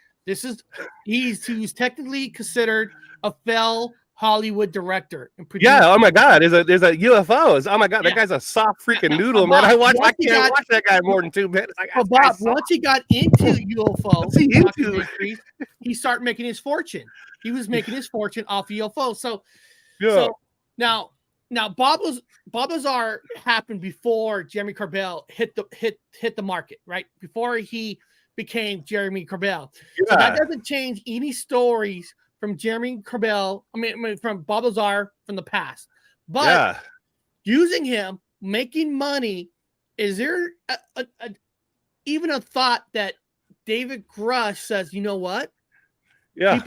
Speaker 3: he's technically considered a fell Hollywood director and producer.
Speaker 4: Yeah. Oh my God. There's a UFOs. Oh my God. That
Speaker 3: Yeah.
Speaker 4: guy's a soft freaking
Speaker 3: Now,
Speaker 4: noodle,
Speaker 3: Bob,
Speaker 4: man. I
Speaker 3: once he
Speaker 4: can't
Speaker 3: got-
Speaker 4: watch that guy more than 2 minutes.
Speaker 3: But Bob, once he got into UFO
Speaker 4: What's he into?
Speaker 3: documentaries, he started making his fortune. He was making his fortune off UFO. So now Bob Lazar happened before Jeremy Corbell hit the market, right? Before he became Jeremy Corbell. So that doesn't change any stories from Jeremy Corbell. I mean from Bob Lazar from the past. But using him, making money, is there even a thought that David Grusch says, you know what?
Speaker 4: Yeah.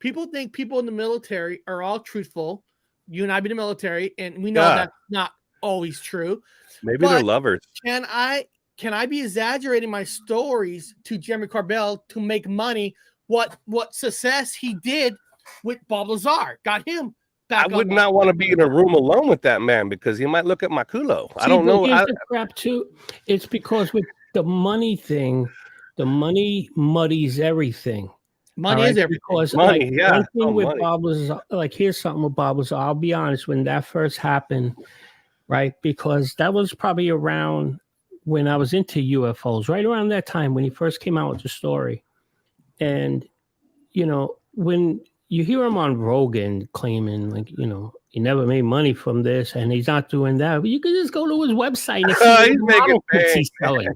Speaker 3: People think people in the military are all truthful. You and I be in the military, and we know
Speaker 4: Yeah.
Speaker 3: that's not always true.
Speaker 4: Maybe they're
Speaker 3: But
Speaker 4: lovers.
Speaker 3: Can I be exaggerating my stories to Jeremy Corbell to make money? What success he did with Bob Lazar got him back.
Speaker 4: I would not want to be in a room alone with that man because he might look at my culo. I don't know.
Speaker 5: Here's the crap too. It's because with the money thing, the money muddies everything.
Speaker 3: Money is everything.
Speaker 5: Because
Speaker 4: Money,
Speaker 5: like,
Speaker 4: yeah.
Speaker 5: one thing
Speaker 4: Oh,
Speaker 5: with
Speaker 4: money.
Speaker 5: Bob was like, here's something with Bob was, I'll be honest, when that first happened, right? Because that was probably around when I was into UFOs, right around that time when he first came out with the story. And, you know, when you hear him on Rogan claiming, like, you know, he never made money from this and he's not doing that, but you can just go to his website and see
Speaker 4: He's making bank.
Speaker 5: he's selling.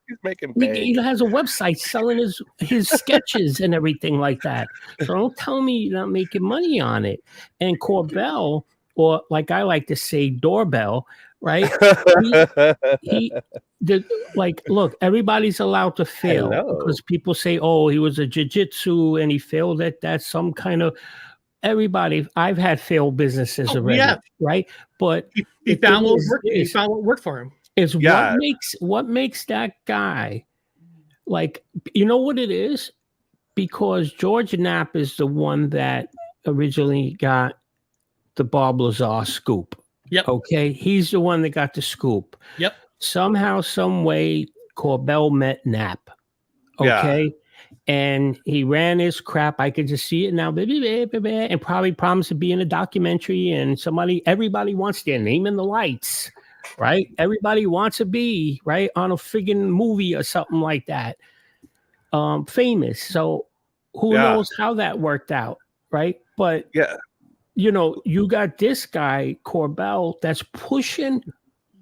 Speaker 4: He's making
Speaker 5: He
Speaker 4: bank.
Speaker 5: has a website selling his sketches and everything like that. So don't tell me you're not making money on it. And Corbell, or like I like to say, doorbell, right? Look, everybody's allowed to fail.
Speaker 4: Hello.
Speaker 5: Because people say, oh, he was a jiu-jitsu and he failed at that. Some kind of everybody. I've had failed businesses already,
Speaker 3: yeah.
Speaker 5: right? But
Speaker 3: He found what worked. He found what worked for him.
Speaker 5: Is
Speaker 4: Yeah.
Speaker 5: what makes that guy, like, you know what it is? Because George Knapp is the one that originally got the Bob Lazar scoop.
Speaker 3: Yep.
Speaker 5: Okay. He's the one that got the scoop.
Speaker 3: Yep.
Speaker 5: Somehow, some way, Corbell met Knapp. Okay. And he ran his crap. I could just see it now. And probably promised to be in a documentary. And everybody wants their name in the lights. Right? Everybody wants to be right on a friggin' movie or something like that. Famous. So who knows how that worked out, right? But you know, you got this guy, Corbell, that's pushing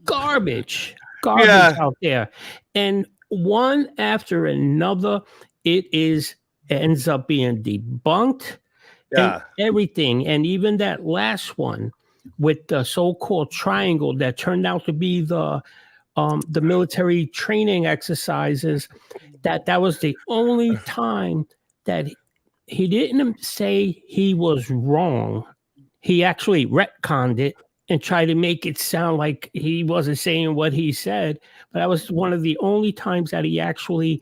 Speaker 5: garbage out there. And one after another, it ends up being debunked. And everything. And even that last one with the so-called triangle that turned out to be the military training exercises, that was the only time that he didn't say he was wrong. He actually retconned it and tried to make it sound like he wasn't saying what he said. But that was one of the only times that he actually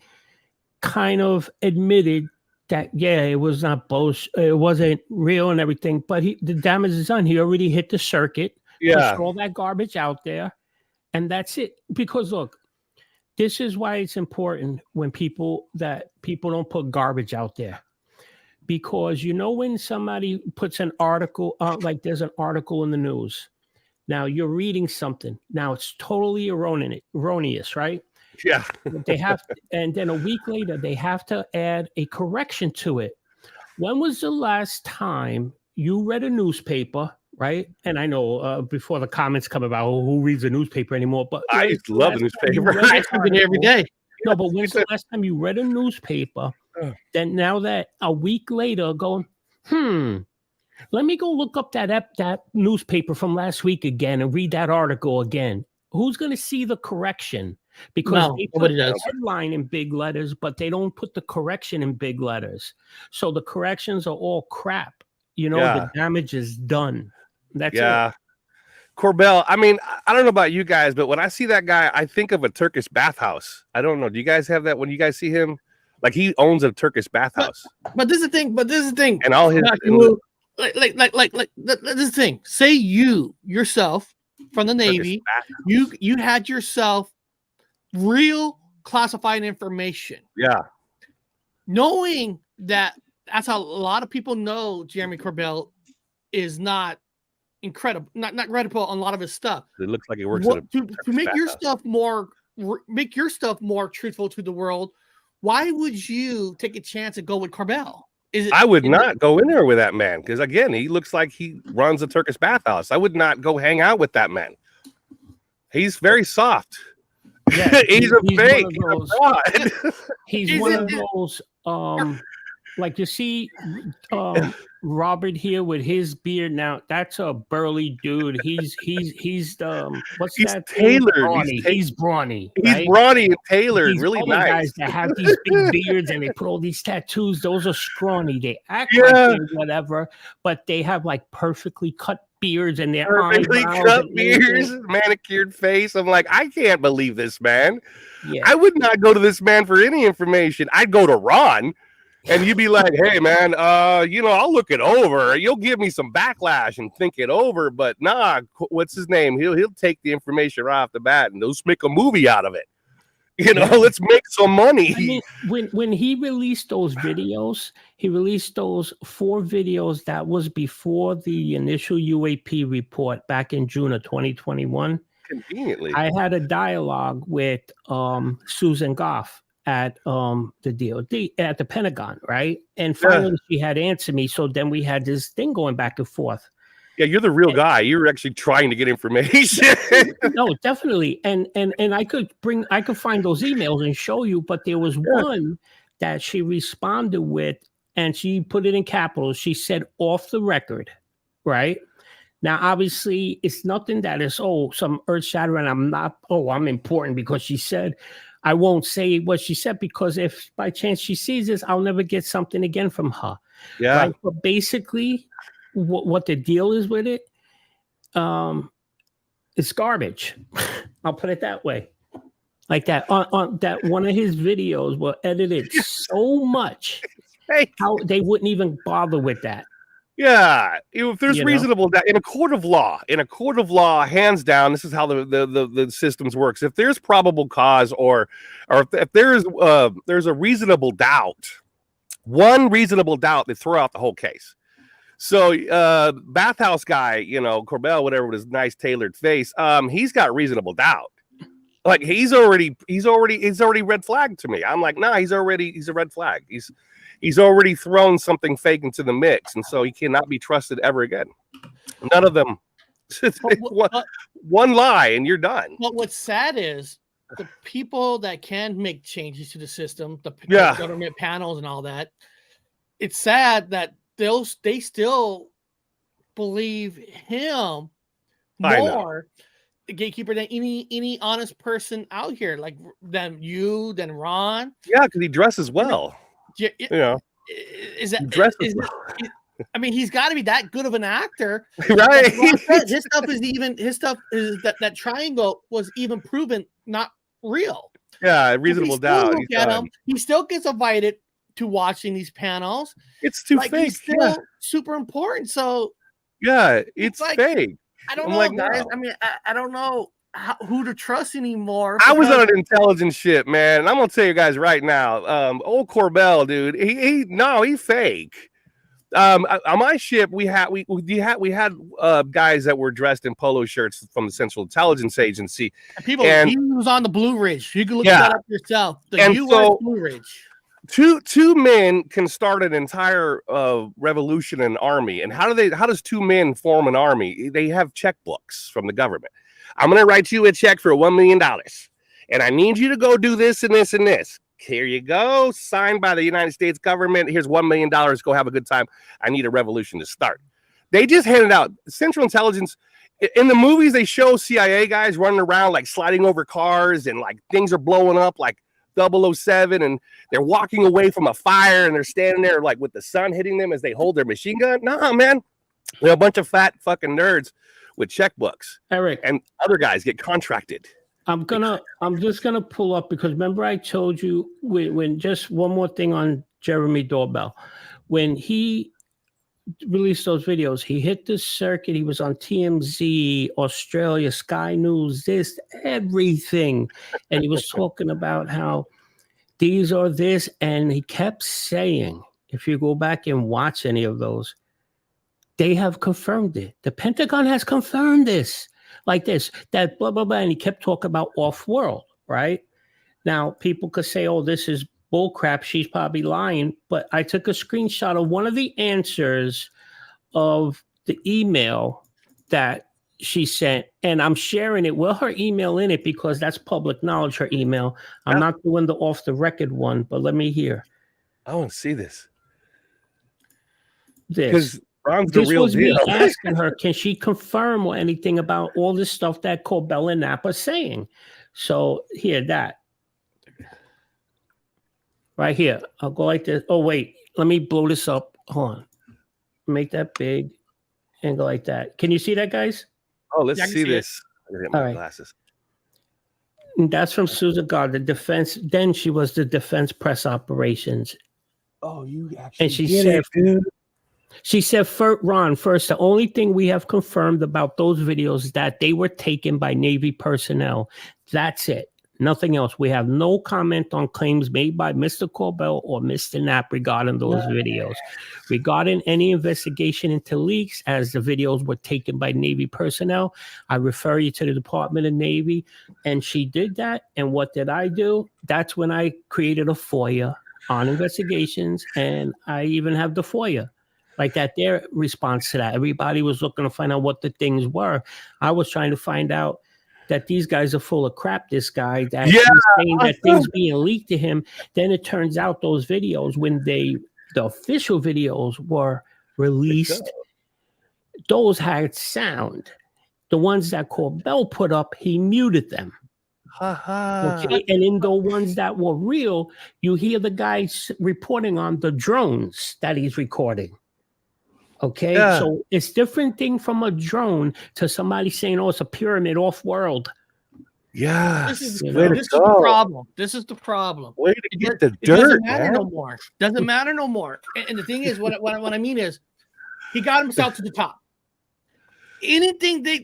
Speaker 5: kind of admitted that, yeah, it was not bullshit, it wasn't real and everything, but the damage is done. He already hit the circuit, pushed all that garbage out there, and that's it. Because look, this is why it's important when people don't put garbage out there. Because you know when somebody puts an article, like there's an article in the news. Now you're reading something. Now it's totally erroneous, right?
Speaker 4: Yeah.
Speaker 5: They have, and then a week later, they have to add a correction to it. When was the last time you read a newspaper, right? And I know before the comments come about who reads a newspaper anymore, but
Speaker 4: I used to love the newspaper.
Speaker 3: I read it every day.
Speaker 5: No, but when's the last time you read a newspaper? Then now that a week later, going, let me go look up that newspaper from last week again and read that article again. Who's going to see the correction? Because they put the headline in big letters, but they don't put the correction in big letters. So the corrections are all crap. You know, the damage is done. That's it.
Speaker 4: Corbell, I mean, I don't know about you guys, but when I see that guy, I think of a Turkish bathhouse. I don't know. Do you guys have that when you guys see him? Like, he owns a Turkish bathhouse.
Speaker 3: But this is the thing.
Speaker 4: And all his
Speaker 3: like this is the thing. Say you yourself from the Navy, you had yourself real classified information.
Speaker 4: Yeah.
Speaker 3: Knowing that's how a lot of people know Jeremy Corbell is not incredible, not credible on a lot of his stuff.
Speaker 4: It looks like he works
Speaker 3: to make your stuff more truthful to the world. Why would you take a chance and go with Corbell?
Speaker 4: I would not go in there with that man because, again, he looks like he runs a Turkish bathhouse. I would not go hang out with that man. He's very soft.
Speaker 5: Yeah,
Speaker 4: he's a fake.
Speaker 5: He's one of those. Like you see, Robert here with his beard. Now that's a burly dude. He's what's that?
Speaker 4: Tailored.
Speaker 5: He's brawny.
Speaker 4: He's brawny and tailored.
Speaker 5: These
Speaker 4: really nice.
Speaker 5: Guys that have these big beards and they put all these tattoos. Those are scrawny. They act like they're whatever, but they have like perfectly cut beards and their
Speaker 4: perfectly cut beards, manicured face. I'm like, I can't believe this man.
Speaker 5: Yeah.
Speaker 4: I would not go to this man for any information. I'd go to Ron. And you'd be like, hey, man, I'll look it over. You'll give me some backlash and think it over. But nah, what's his name? He'll take the information right off the bat and let's make a movie out of it. Let's make some money.
Speaker 5: I mean, when he released those videos, he released those 4 videos that was before the initial UAP report back in June of 2021.
Speaker 4: Conveniently.
Speaker 5: I had a dialogue with Susan Goff at the DOD, at the Pentagon, right? And finally she had answered me. So then we had this thing going back and forth.
Speaker 4: Yeah, you're the real guy. You're actually trying to get information.
Speaker 5: No, definitely. And I could find those emails and show you, but there was one that she responded with and she put it in capitals. She said off the record, right? Now, obviously, it's nothing that is, some earth-shattering. I'm important because she said. I won't say what she said because if by chance she sees this, I'll never get something again from her.
Speaker 4: Yeah.
Speaker 5: Right? But basically, what the deal is with it, it's garbage. I'll put it that way. Like that. On that one of his videos were edited so much how they wouldn't even bother with that.
Speaker 4: Yeah, if there's reasonable doubt in a court of law, hands down, this is how the systems works. If there's probable cause, or if there's a reasonable doubt, one reasonable doubt, they throw out the whole case. So, bathhouse guy, Corbell, whatever, with his nice tailored face, he's got reasonable doubt. Like he's already red flagged to me. I'm like, nah, he's a red flag. He's already thrown something fake into the mix, and so he cannot be trusted ever again. None of them. One lie, and you're done.
Speaker 3: But what's sad is the people that can make changes to the system, the government panels and all that. It's sad that they still believe him more, the gatekeeper, than any honest person out here, like than Ron.
Speaker 4: Yeah, because he dresses well.
Speaker 3: Is that I mean, he's got to be that good of an actor,
Speaker 4: right?
Speaker 3: His stuff is that triangle was even proven not real.
Speaker 4: Yeah, reasonable doubt.
Speaker 3: He still gets invited to watching these panels.
Speaker 4: It's too fake.
Speaker 3: He's still super important. So
Speaker 4: it's
Speaker 3: like,
Speaker 4: fake.
Speaker 3: I don't know, guys. No. I mean, I don't know who to trust anymore.
Speaker 4: I was on an intelligence ship, man. And I'm gonna tell you guys right now, old Corbell, dude, he fake. On my ship, we had guys that were dressed in polo shirts from the Central Intelligence Agency.
Speaker 3: And he was on the Blue Ridge. You can look
Speaker 4: Yeah.
Speaker 3: that up yourself. The
Speaker 4: And
Speaker 3: U.S.
Speaker 4: so-
Speaker 3: Blue Ridge.
Speaker 4: Two men can start an entire revolution in an army. And how does two men form an army? They have checkbooks from the government. I'm going to write you a check for $1 million, and I need you to go do this and this and this. Here you go, signed by the United States government. Here's $1 million. Go have a good time. I need a revolution to start. They just handed out Central Intelligence. In the movies, they show CIA guys running around like sliding over cars and like things are blowing up like 007, and they're walking away from a fire and they're standing there like with the sun hitting them as they hold their machine gun. Nah, man, they're a bunch of fat fucking nerds with checkbooks.
Speaker 5: Eric,
Speaker 4: and other guys get contracted.
Speaker 5: I'm just gonna pull up, because remember I told you when just one more thing on Jeremy Doorbell. When he released those videos, he hit the circuit. He was on TMZ, Australia, Sky News, this, everything. And he was talking about how these are this. And he kept saying, if you go back and watch any of those, they have confirmed it. The Pentagon has confirmed this. Like this, that blah, blah, blah. And he kept talking about off-world, right? Now, people could say, oh, this is bull crap. She's probably lying. But I took a screenshot of one of the answers of the email that she sent, and I'm sharing it with her email in it because that's public knowledge, her email. I'm not doing the off-the-record one, but let me hear.
Speaker 4: I want to see this.
Speaker 5: This.
Speaker 4: Ron's the real
Speaker 5: was
Speaker 4: deal.
Speaker 5: me asking her, can she confirm or anything about all this stuff that Corbell and Knapp are saying? So here, that. Right here. I'll go like this. Oh, wait. Let me blow this up. Hold on. Make that big and go like that. Can you see that, guys?
Speaker 4: Oh, let's see this. I gotta get my
Speaker 5: All right.
Speaker 4: glasses.
Speaker 5: And that's from Susan God, the defense. Then she was the defense press operations.
Speaker 4: Oh, you actually
Speaker 5: And she said,
Speaker 4: dude.
Speaker 5: She said, Ron, first, the only thing we have confirmed about those videos is that they were taken by Navy personnel. That's it. Nothing else. We have no comment on claims made by Mr. Corbell or Mr. Knapp regarding those videos. Regarding any investigation into leaks, as the videos were taken by Navy personnel, I refer you to the Department of Navy. And she did that. And what did I do? That's when I created a FOIA on investigations. And I even have the FOIA. Like that, their response to that. Everybody was looking to find out what the things were. I was trying to find out that these guys are full of crap. This guy that he's saying that things being leaked to him. Then it turns out those videos, when the official videos were released, those had sound. The ones that Corbell put up, he muted them. Okay, and in the ones that were real, you hear the guys reporting on the drones that he's recording. Okay, so it's different thing from a drone to somebody saying, "Oh, it's a pyramid off world."
Speaker 4: Yeah,
Speaker 3: This is the problem. This is the problem.
Speaker 4: Way to get the
Speaker 3: It
Speaker 4: dirt,
Speaker 3: doesn't matter
Speaker 4: man.
Speaker 3: no more. Doesn't matter no more. And the thing is, what I mean is, he got himself to the top. Anything they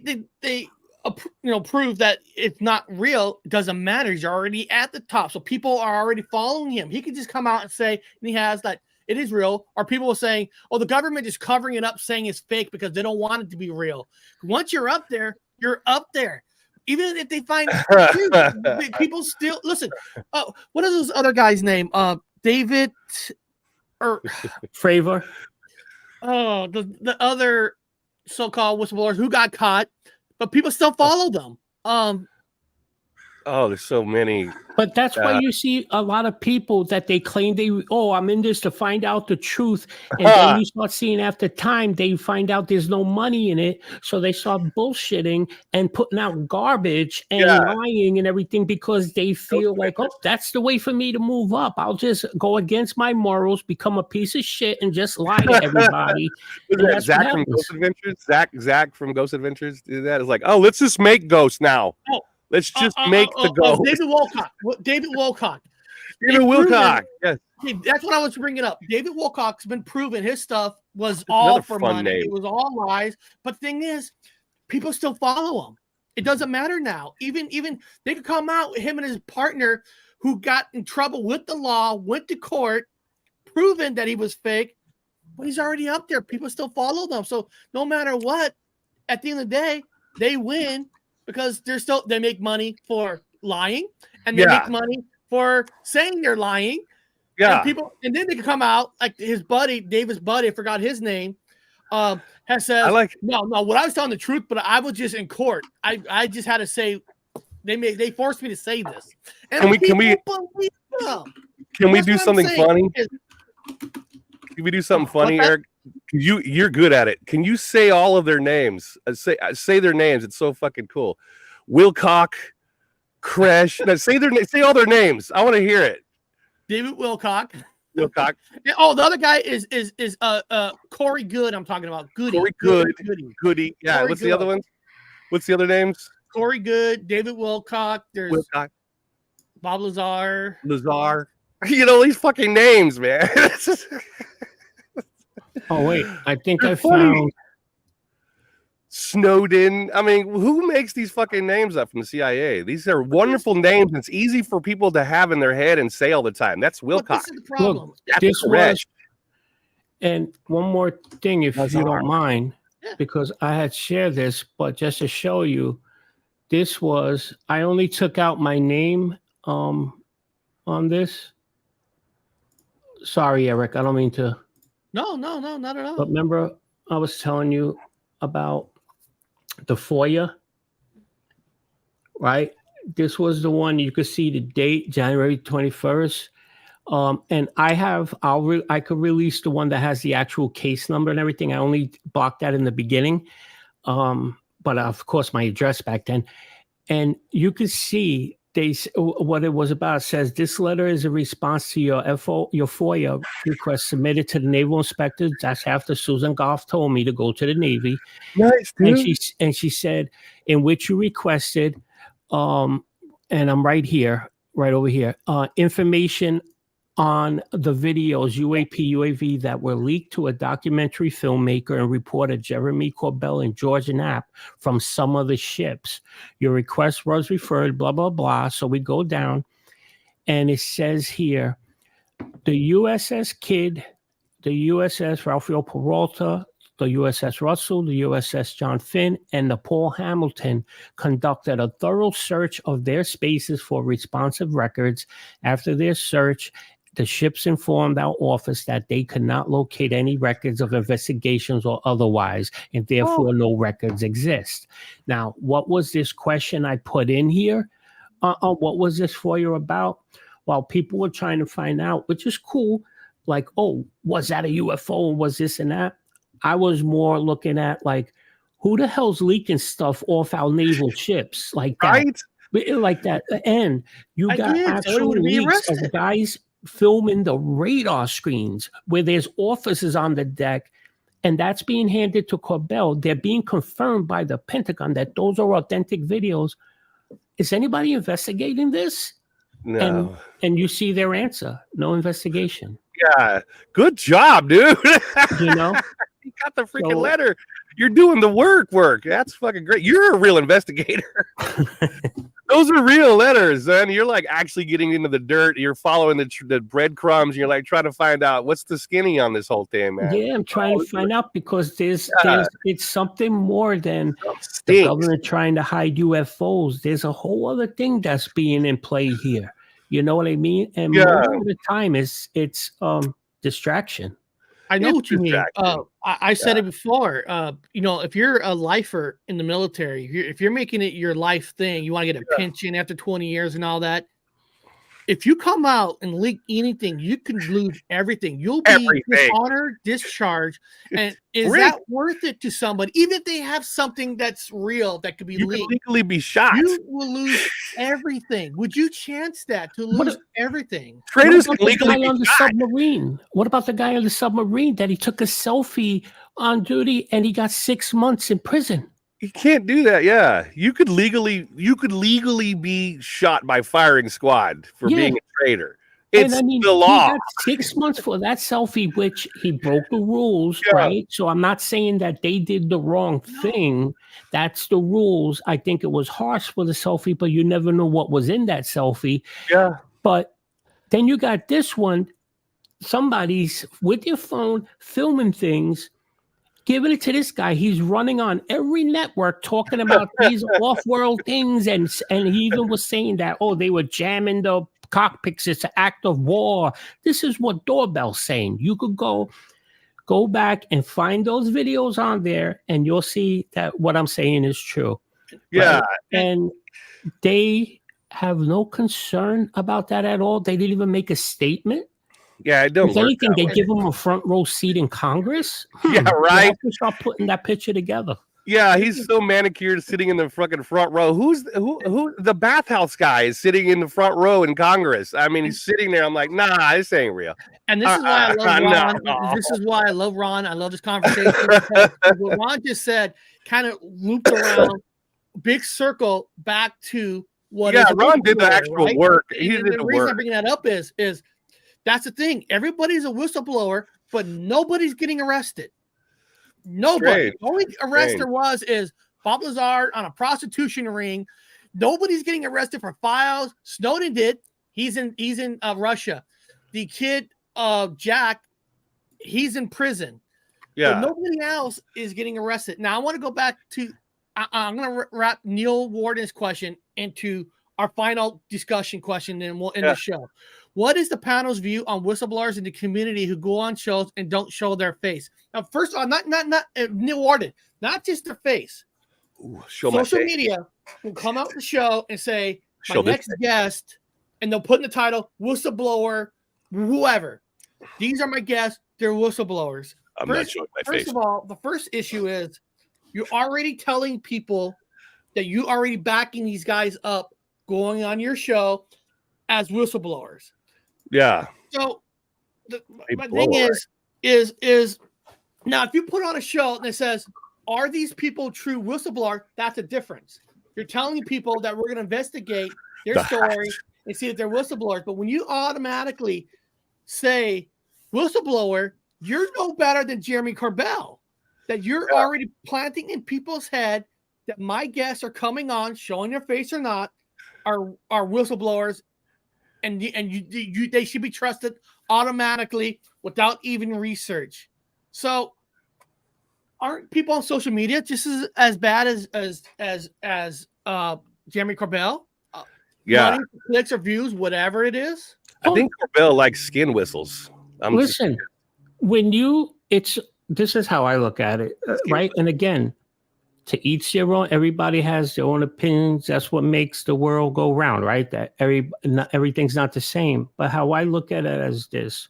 Speaker 3: prove that it's not real, it doesn't matter. He's already at the top, so people are already following him. He could just come out and say, and he has that. It is real, or people are saying, oh, the government is covering it up saying it's fake because they don't want it to be real. Once you're up there, you're up there. Even if they find people still listen. Oh, what is this other guy's name? David or
Speaker 5: Fravor.
Speaker 3: Oh, the other so-called whistleblowers who got caught, but people still follow them.
Speaker 4: Oh, there's so many.
Speaker 5: But that's why you see a lot of people that they claim I'm in this to find out the truth. And then you start seeing after time, they find out there's no money in it. So they start bullshitting and putting out garbage and lying and everything because they feel like, oh, that's the way for me to move up. I'll just go against my morals, become a piece of shit, and just lie to everybody.
Speaker 4: Zach from Ghost Adventures? Zach from Ghost Adventures did that. It's like, oh, let's just make ghosts now.
Speaker 3: Oh.
Speaker 4: Let's just make the ghost.
Speaker 3: David Wilcock. David Wilcock.
Speaker 4: Yes.
Speaker 3: That's what I was bringing up. David Wilcock's been proven his stuff was all for money. Name. It was all lies. But the thing is, people still follow him. It doesn't matter now. Even they could come out with him and his partner who got in trouble with the law, went to court, proven that he was fake. but he's already up there. People still follow them. So no matter what, at the end of the day, they win because they make money for lying, and they make money for saying they're lying.
Speaker 4: Yeah.
Speaker 3: And then they can come out like his buddy, David's buddy, I forgot his name, has said, no, what I was telling the truth, but I was just in court. I just had to say, they forced me to say this. And can we
Speaker 4: do something funny? Can we do something funny, Eric? You're good at it. Can you say all of their names? Say their names. It's so fucking cool. Wilcock, Crash. No, say all their names. I want to hear it.
Speaker 3: David Wilcock.
Speaker 4: Wilcock.
Speaker 3: Oh, the other guy is Corey Good. I'm talking about Goody.
Speaker 4: Corey Goody. Yeah. Corey What's Good. The other ones? What's the other names?
Speaker 3: Corey Good, David Wilcock. There's
Speaker 4: Wilcock.
Speaker 3: Bob Lazar.
Speaker 4: You know these fucking names, man.
Speaker 5: Oh wait, I think I found
Speaker 4: Snowden. I mean, who makes these fucking names up from the CIA? These are wonderful names. It's easy for people to have in their head and say all the time. That's Wilcock.
Speaker 3: This is the problem.
Speaker 5: Look, this was, and one more thing, if you don't mind, because I had shared this, but just to show you, this was, I only took out my name on this. Sorry, Eric, I don't mean to.
Speaker 3: No, not at all.
Speaker 5: But remember, I was telling you about the FOIA, right? This was the one you could see the date, January 21st. And I could release the one that has the actual case number and everything. I only blocked that in the beginning. But of course, my address back then. And you could see what it was about. It says, this letter is a response to your FOIA request submitted to the Naval Inspector. That's after Susan Goff told me to go to the Navy.
Speaker 4: Nice, dude.
Speaker 5: And she said, in which you requested, and I'm right over here, information on the videos UAV that were leaked to a documentary filmmaker and reporter Jeremy Corbell and George Knapp from some of the ships. Your request was referred, blah, blah, blah. So we go down and it says here, the USS Kidd, the USS Rafael Peralta, the USS Russell, the USS John Finn, and the Paul Hamilton conducted a thorough search of their spaces for responsive records. After their search, the ships informed our office that they could not locate any records of investigations or otherwise, and therefore no records exist. Now, what was this question I put in here? What was this for you about? While people were trying to find out, which is cool, like, oh, was that a UFO? Was this and that? I was more looking at, like, who the hell's leaking stuff off our naval ships like that? Right? Like that. And you got actual leaks of guys filming the radar screens where there's officers on the deck, and that's being handed to Corbell. They're being confirmed by the Pentagon that those are authentic videos. Is anybody investigating this?
Speaker 4: No.
Speaker 5: And you see their answer, no investigation.
Speaker 4: Yeah, good job, dude.
Speaker 5: You know,
Speaker 4: you got the freaking letter. You're doing the work. That's fucking great. You're a real investigator. Those are real letters, man. You're like actually getting into the dirt. You're following the breadcrumbs. And you're like trying to find out what's the skinny on this whole thing, man.
Speaker 5: Yeah, I'm trying to find out because it's something more than the government trying to hide UFOs. There's a whole other thing that's being in play here. You know what I mean? And most of the time it's distraction.
Speaker 3: I know what you mean. I said it before. If you're a lifer in the military, if you're making it your life thing, you want to get a pension after 20 years and all that. If you come out and leak anything, you can lose everything. You'll be dishonored, discharged. And is that worth it to somebody? Even if they have something that's real that could be leaked,
Speaker 4: can legally be shot.
Speaker 3: You will lose everything. Would you chance that to lose everything?
Speaker 4: Traders can legally be
Speaker 5: on the submarine. What about the guy on the submarine that he took a selfie on duty and he got 6 months in prison?
Speaker 4: You can't do that. Yeah, you could legally be shot by firing squad for being a traitor. It's the law.
Speaker 5: He got 6 months for that selfie, which he broke the rules, right? So I'm not saying that they did the wrong thing. That's the rules. I think it was harsh for the selfie, but you never know what was in that selfie.
Speaker 4: Yeah.
Speaker 5: But then you got this one. somebody's with your phone filming things, giving it to this guy. He's running on every network talking about these off-world things, and he even was saying that, oh, they were jamming the cockpits. It's an act of war. This is what Doorbell's saying. You could go back and find those videos on there, and you'll see that what I'm saying is true.
Speaker 4: Yeah.
Speaker 5: Right? And they have no concern about that at all. They didn't even make a statement.
Speaker 4: Yeah, it don't
Speaker 5: If
Speaker 4: work
Speaker 5: anything,
Speaker 4: that
Speaker 5: they
Speaker 4: way.
Speaker 5: give them a front row seat in Congress.
Speaker 4: Yeah, right.
Speaker 5: You have to start putting that picture together.
Speaker 4: Yeah, he's so manicured sitting in the fucking front row. Who the bathhouse guy is sitting in the front row in Congress? I mean, he's sitting there. I'm like, nah, this ain't real.
Speaker 3: And this is why I love Ron.
Speaker 4: No.
Speaker 3: This is why I love Ron. I love this conversation. What Ron just said kind of looped around, big circle back to what.
Speaker 4: Yeah,
Speaker 3: is
Speaker 4: Ron did the actual
Speaker 3: right?
Speaker 4: work. He
Speaker 3: And
Speaker 4: did
Speaker 3: the
Speaker 4: the
Speaker 3: reason I
Speaker 4: work.
Speaker 3: bring that up is that's the thing. Everybody's a whistleblower, but nobody's getting arrested. Nobody.
Speaker 4: Strange.
Speaker 3: The only arrest
Speaker 4: Strange.
Speaker 3: there is Bob Lazar on a prostitution ring. Nobody's getting arrested for files. Snowden did. He's in Russia. The kid Jack, he's in prison.
Speaker 4: Yeah.
Speaker 3: But nobody else is getting arrested. Now I want to go back to. I'm going to wrap Neil Warden's question into our final discussion question, and we'll end the show. What is the panel's view on whistleblowers in the community who go on shows and don't show their face? Now, first of all, not Neil Warden, not just their face.
Speaker 4: Ooh, show my
Speaker 3: Social
Speaker 4: face.
Speaker 3: media will come out the show and say, my
Speaker 4: Show this
Speaker 3: next guest, and they'll put in the title, whistleblower, whoever. These are my guests. They're whistleblowers.
Speaker 4: I'm not showing my face.
Speaker 3: First of all, the first issue is you're already telling people that you already backing these guys up going on your show as whistleblowers.
Speaker 4: Yeah.
Speaker 3: So my
Speaker 4: blower.
Speaker 3: thing is now if you put on a show and it says, are these people true whistleblower? That's a difference. You're telling people that we're going to investigate their story and see if they're whistleblowers. But when you automatically say whistleblower, you're no better than Jeremy Corbell. That you're already planting in people's head that my guests are coming on, showing their face or not, are whistleblowers, and they should be trusted automatically without even research. So, aren't people on social media just as bad as Jeremy Corbell?
Speaker 4: Yeah.
Speaker 3: Money, clicks or views, whatever it is.
Speaker 4: I think Corbell likes skin whistles.
Speaker 5: Listen, this is how I look at it, right? And again, to each their own. Everybody has their own opinions. That's what makes the world go round, right? That everything's not the same. But how I look at it as this: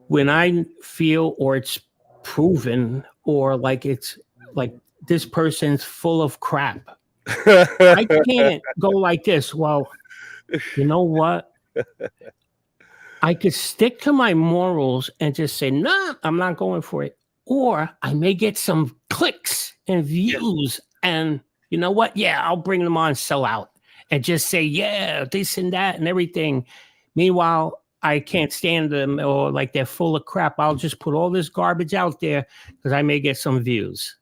Speaker 5: when I feel or it's proven or like it's like this person's full of crap, I can't go like this. Well, you know what? I could stick to my morals and just say, nah, I'm not going for it. Or I may get some clicks and views. And you know what? Yeah, I'll bring them on, sell out, and just say, yeah, this and that and everything. Meanwhile, I can't stand them or like they're full of crap. I'll just put all this garbage out there because I may get some views.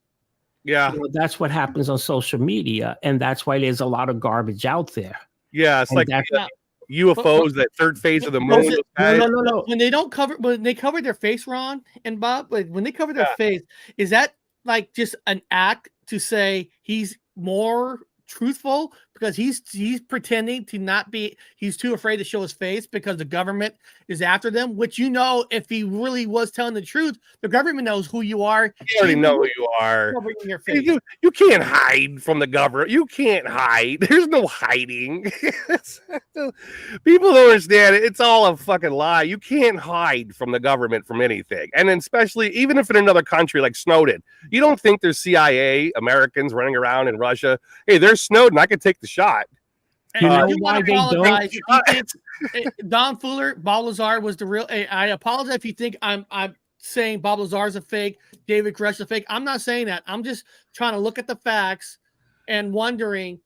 Speaker 4: Yeah.
Speaker 5: That's what happens on social media. And that's why there's a lot of garbage out there.
Speaker 4: Yeah, it's
Speaker 5: And
Speaker 4: like
Speaker 5: that's-
Speaker 4: UFOs, that third phase of the moon.
Speaker 3: No. When they cover their face, Ron and Bob, like when they cover their face, is that like just an act to say he's more truthful because he's pretending to not be, he's too afraid to show his face because the government is after them, which, you know, if he really was telling the truth, the government knows who you are.
Speaker 4: You already know who you are.
Speaker 3: Covering your face.
Speaker 4: You can't hide from the government. You can't hide. There's no hiding. People don't understand it. It's all a fucking lie. You can't hide from the government from anything. And then especially, even if in another country like Snowden, you don't think there's CIA Americans running around in Russia. Hey, there's Snowden. I could take the shot.
Speaker 3: And I do
Speaker 5: why
Speaker 3: want to
Speaker 5: they
Speaker 3: apologize if you think Don Fuller, Bob Lazar was the real. I apologize if you think I'm saying Bob Lazar's a fake, David Grusch a fake. I'm not saying that. I'm just trying to look at the facts and wondering,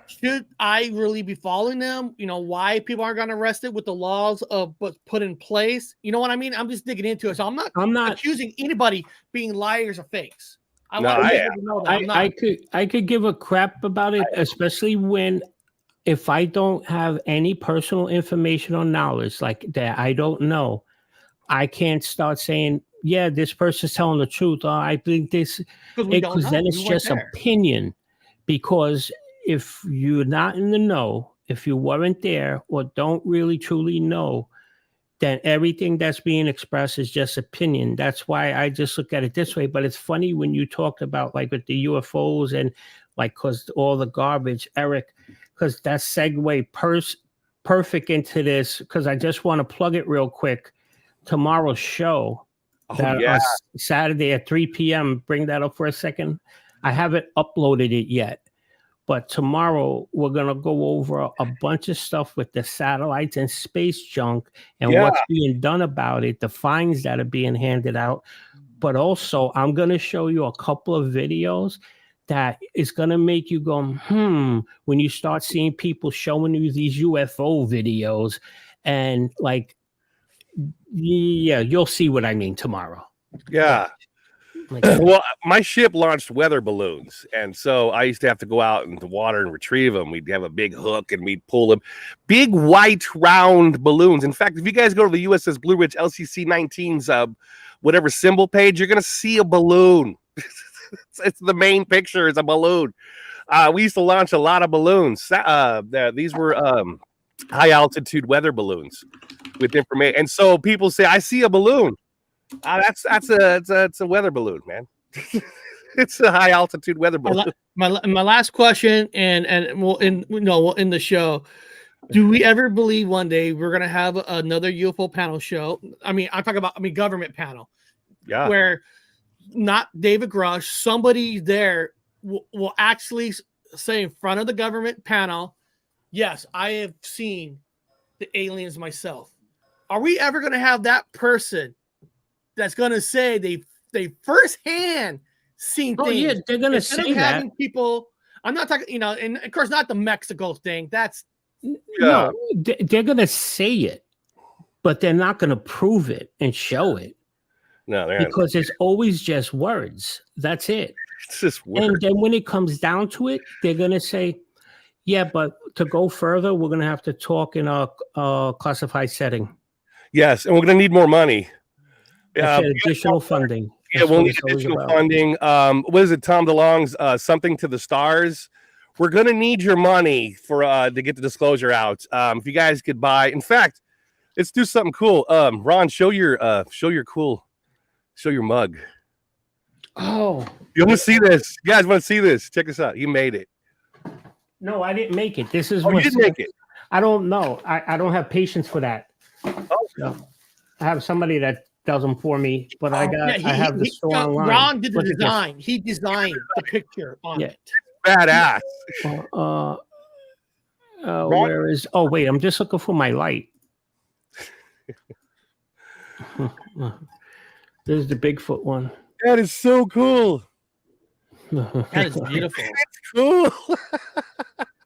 Speaker 3: should I really be following them? You know, why people aren't getting arrested with the laws of what's put in place. You know what I mean? I'm just digging into it. So I'm not accusing anybody being liars or fakes. I want people to know that I'm not.
Speaker 5: I could give a crap about it, especially when if I don't have any personal information or knowledge like that, I don't know, I can't start saying, yeah, this person's telling the truth. Or I think this, because then it's just opinion. Because if you're not in the know, if you weren't there or don't really truly know, then everything that's being expressed is just opinion. That's why I just look at it this way. But it's funny when you talked about like with the UFOs and like, cause all the garbage, Eric, because that segue perfect into this. Cause I just want to plug it real quick. Tomorrow's show, Saturday at 3 p.m. Bring that up for a second. I haven't uploaded it yet. But tomorrow we're going to go over a bunch of stuff with the satellites and space junk and what's being done about it, the fines that are being handed out. But also I'm going to show you a couple of videos that is going to make you go, when you start seeing people showing you these UFO videos and like, yeah, you'll see what I mean tomorrow.
Speaker 4: Yeah. Well, my ship launched weather balloons, and so I used to have to go out into the water and retrieve them. We'd have a big hook, and we'd pull them. Big, white, round balloons. In fact, if you guys go to the USS Blue Ridge LCC 19's whatever symbol page, you're going to see a balloon. It's the main picture is a balloon. We used to launch a lot of balloons. These were high-altitude weather balloons with information. And so people say, I see a balloon. That's a weather balloon, man. It's a high altitude weather balloon.
Speaker 3: My last question, and we'll end the show. Do we ever believe one day we're gonna have another UFO panel show? I mean, I'm talking about government panel.
Speaker 4: Yeah.
Speaker 3: Where not David Grusch, somebody there will actually say in front of the government panel, yes, I have seen the aliens myself. Are we ever gonna have that person that's going to say they firsthand seen things?
Speaker 5: Oh, yeah, they're going to say that.
Speaker 3: People, I'm not talking, and of course, not the Mexico thing. That's
Speaker 5: no, they're going to say it, but they're not going to prove it and show it.
Speaker 4: No,
Speaker 5: because it's always just words. That's it.
Speaker 4: It's just words.
Speaker 5: And then when it comes down to it, they're going to say, yeah, but to go further, we're going to have to talk in a classified setting.
Speaker 4: Yes, and we're going to need more money.
Speaker 5: Additional funding.
Speaker 4: Yeah, we'll need additional funding. What is it, Tom DeLong's Something to the Stars? We're gonna need your money for to get the disclosure out. If you guys could buy, in fact, let's do something cool. Ron, show your mug.
Speaker 5: Oh,
Speaker 4: you want to see this? You guys want to see this? Check this out. You made it.
Speaker 5: No, I didn't make it. This is
Speaker 4: you didn't make it.
Speaker 5: I don't know. I don't have patience for that.
Speaker 4: Oh,
Speaker 5: so I have somebody that does them for me, but I have the store online.
Speaker 3: Ron did the design. He designed the picture on it.
Speaker 4: Badass.
Speaker 5: Where is? Oh wait, I'm just looking for my light. There's the Bigfoot one.
Speaker 4: That is so cool.
Speaker 3: That is beautiful.
Speaker 4: That's cool.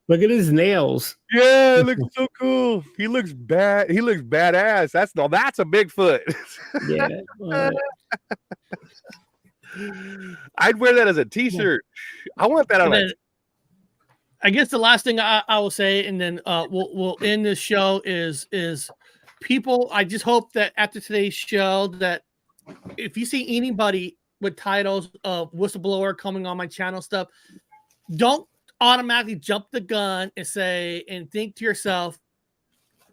Speaker 5: Look at his nails.
Speaker 4: Yeah, it looks so cool. He looks bad. He looks badass. That's a Bigfoot.
Speaker 5: Yeah.
Speaker 4: I'd wear that as a t-shirt. I want that on it.
Speaker 3: I guess the last thing I will say, and then we'll end this show is people. I just hope that after today's show, that if you see anybody with titles of whistleblower coming on my channel stuff, don't automatically jump the gun and say and think to yourself,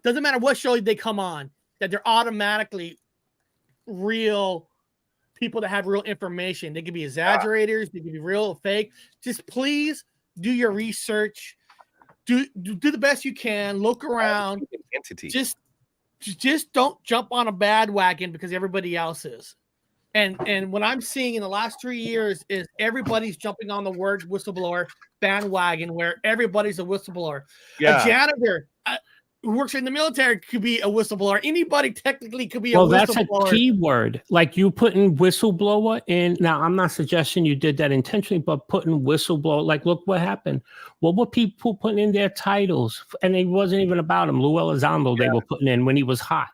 Speaker 3: doesn't matter what show they come on, that they're automatically real people that have real information. They could be exaggerators, they could be real or fake. Just please do your research, do the best you can, look around. Just don't jump on a bandwagon because everybody else is. And what I'm seeing in the last 3 years is everybody's jumping on the word whistleblower bandwagon, where everybody's a whistleblower.
Speaker 4: Yeah.
Speaker 3: A janitor who works in the military could be a whistleblower. Anybody technically could be a whistleblower.
Speaker 5: Well, that's a key word. Like you putting whistleblower in. Now, I'm not suggesting you did that intentionally, but putting whistleblower, like, look what happened. What were people putting in their titles? And it wasn't even about him. Lou Elizondo, they were putting in when he was hot.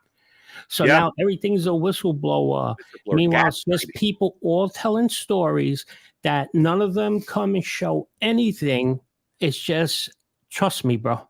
Speaker 5: So now everything's a whistleblower. Meanwhile, it's just people all telling stories that none of them come and show anything. It's just, trust me, bro.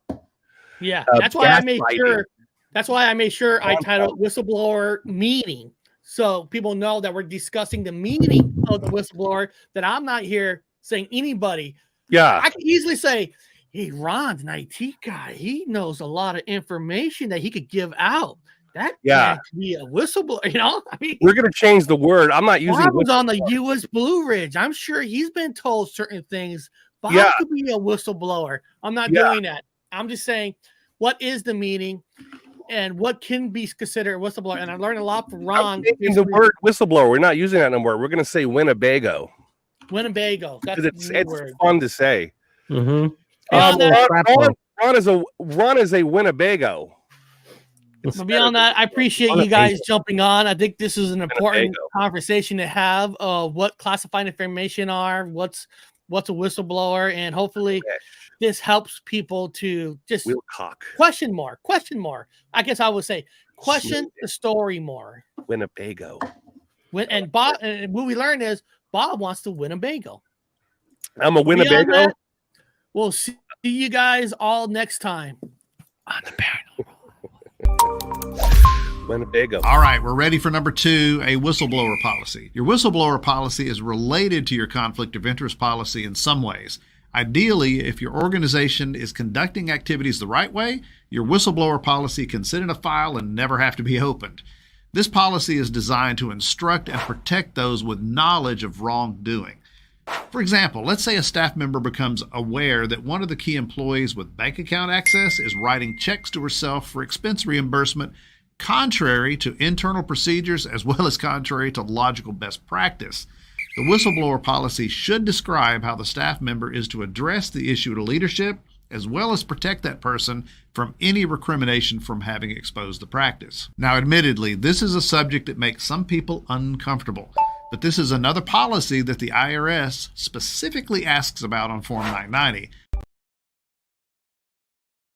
Speaker 3: Yeah, that's why I made
Speaker 4: gaslighting.
Speaker 3: sure. That's why I made sure I titled Whistleblower Meaning, so people know that we're discussing the meaning of the whistleblower. That I'm not here saying anybody.
Speaker 4: Yeah.
Speaker 3: I could easily say, "Hey, Ron's an IT guy. He knows a lot of information that he could give out. That man could be a whistleblower." You know, I mean,
Speaker 4: We're going to change the word. I'm not using
Speaker 3: Bob was on the U.S. Blue Ridge. I'm sure he's been told certain things. Bob could be a whistleblower. I'm not doing that. I'm just saying, what is the meaning and what can be considered a whistleblower? And I learned a lot from Ron.
Speaker 4: The word whistleblower, we're not using that anymore. We're going to say Winnebago.
Speaker 3: Winnebago. That's
Speaker 4: it's fun to say.
Speaker 5: Mm-hmm.
Speaker 4: Ron is a Winnebago.
Speaker 3: Beyond that, I appreciate you guys jumping on. I think this is an important conversation to have. What classified information are? What's a whistleblower? And hopefully, this helps people to just question more. I guess I would say question the story more.
Speaker 4: Winnebago.
Speaker 3: And Bob, and what we learned is Bob wants to Winnebago.
Speaker 4: I'm a Winnebago.
Speaker 3: That, we'll see you guys all next time on the Paranormal.
Speaker 4: Winnebago.
Speaker 6: All right, we're ready for number 2, a whistleblower policy. Your whistleblower policy is related to your conflict of interest policy in some ways. Ideally, if your organization is conducting activities the right way, your whistleblower policy can sit in a file and never have to be opened. This policy is designed to instruct and protect those with knowledge of wrongdoing. For example, let's say a staff member becomes aware that one of the key employees with bank account access is writing checks to herself for expense reimbursement contrary to internal procedures as well as contrary to logical best practice. The whistleblower policy should describe how the staff member is to address the issue to leadership as well as protect that person from any recrimination from having exposed the practice. Now, admittedly, this is a subject that makes some people uncomfortable. But this is another policy that the IRS specifically asks about on Form 990,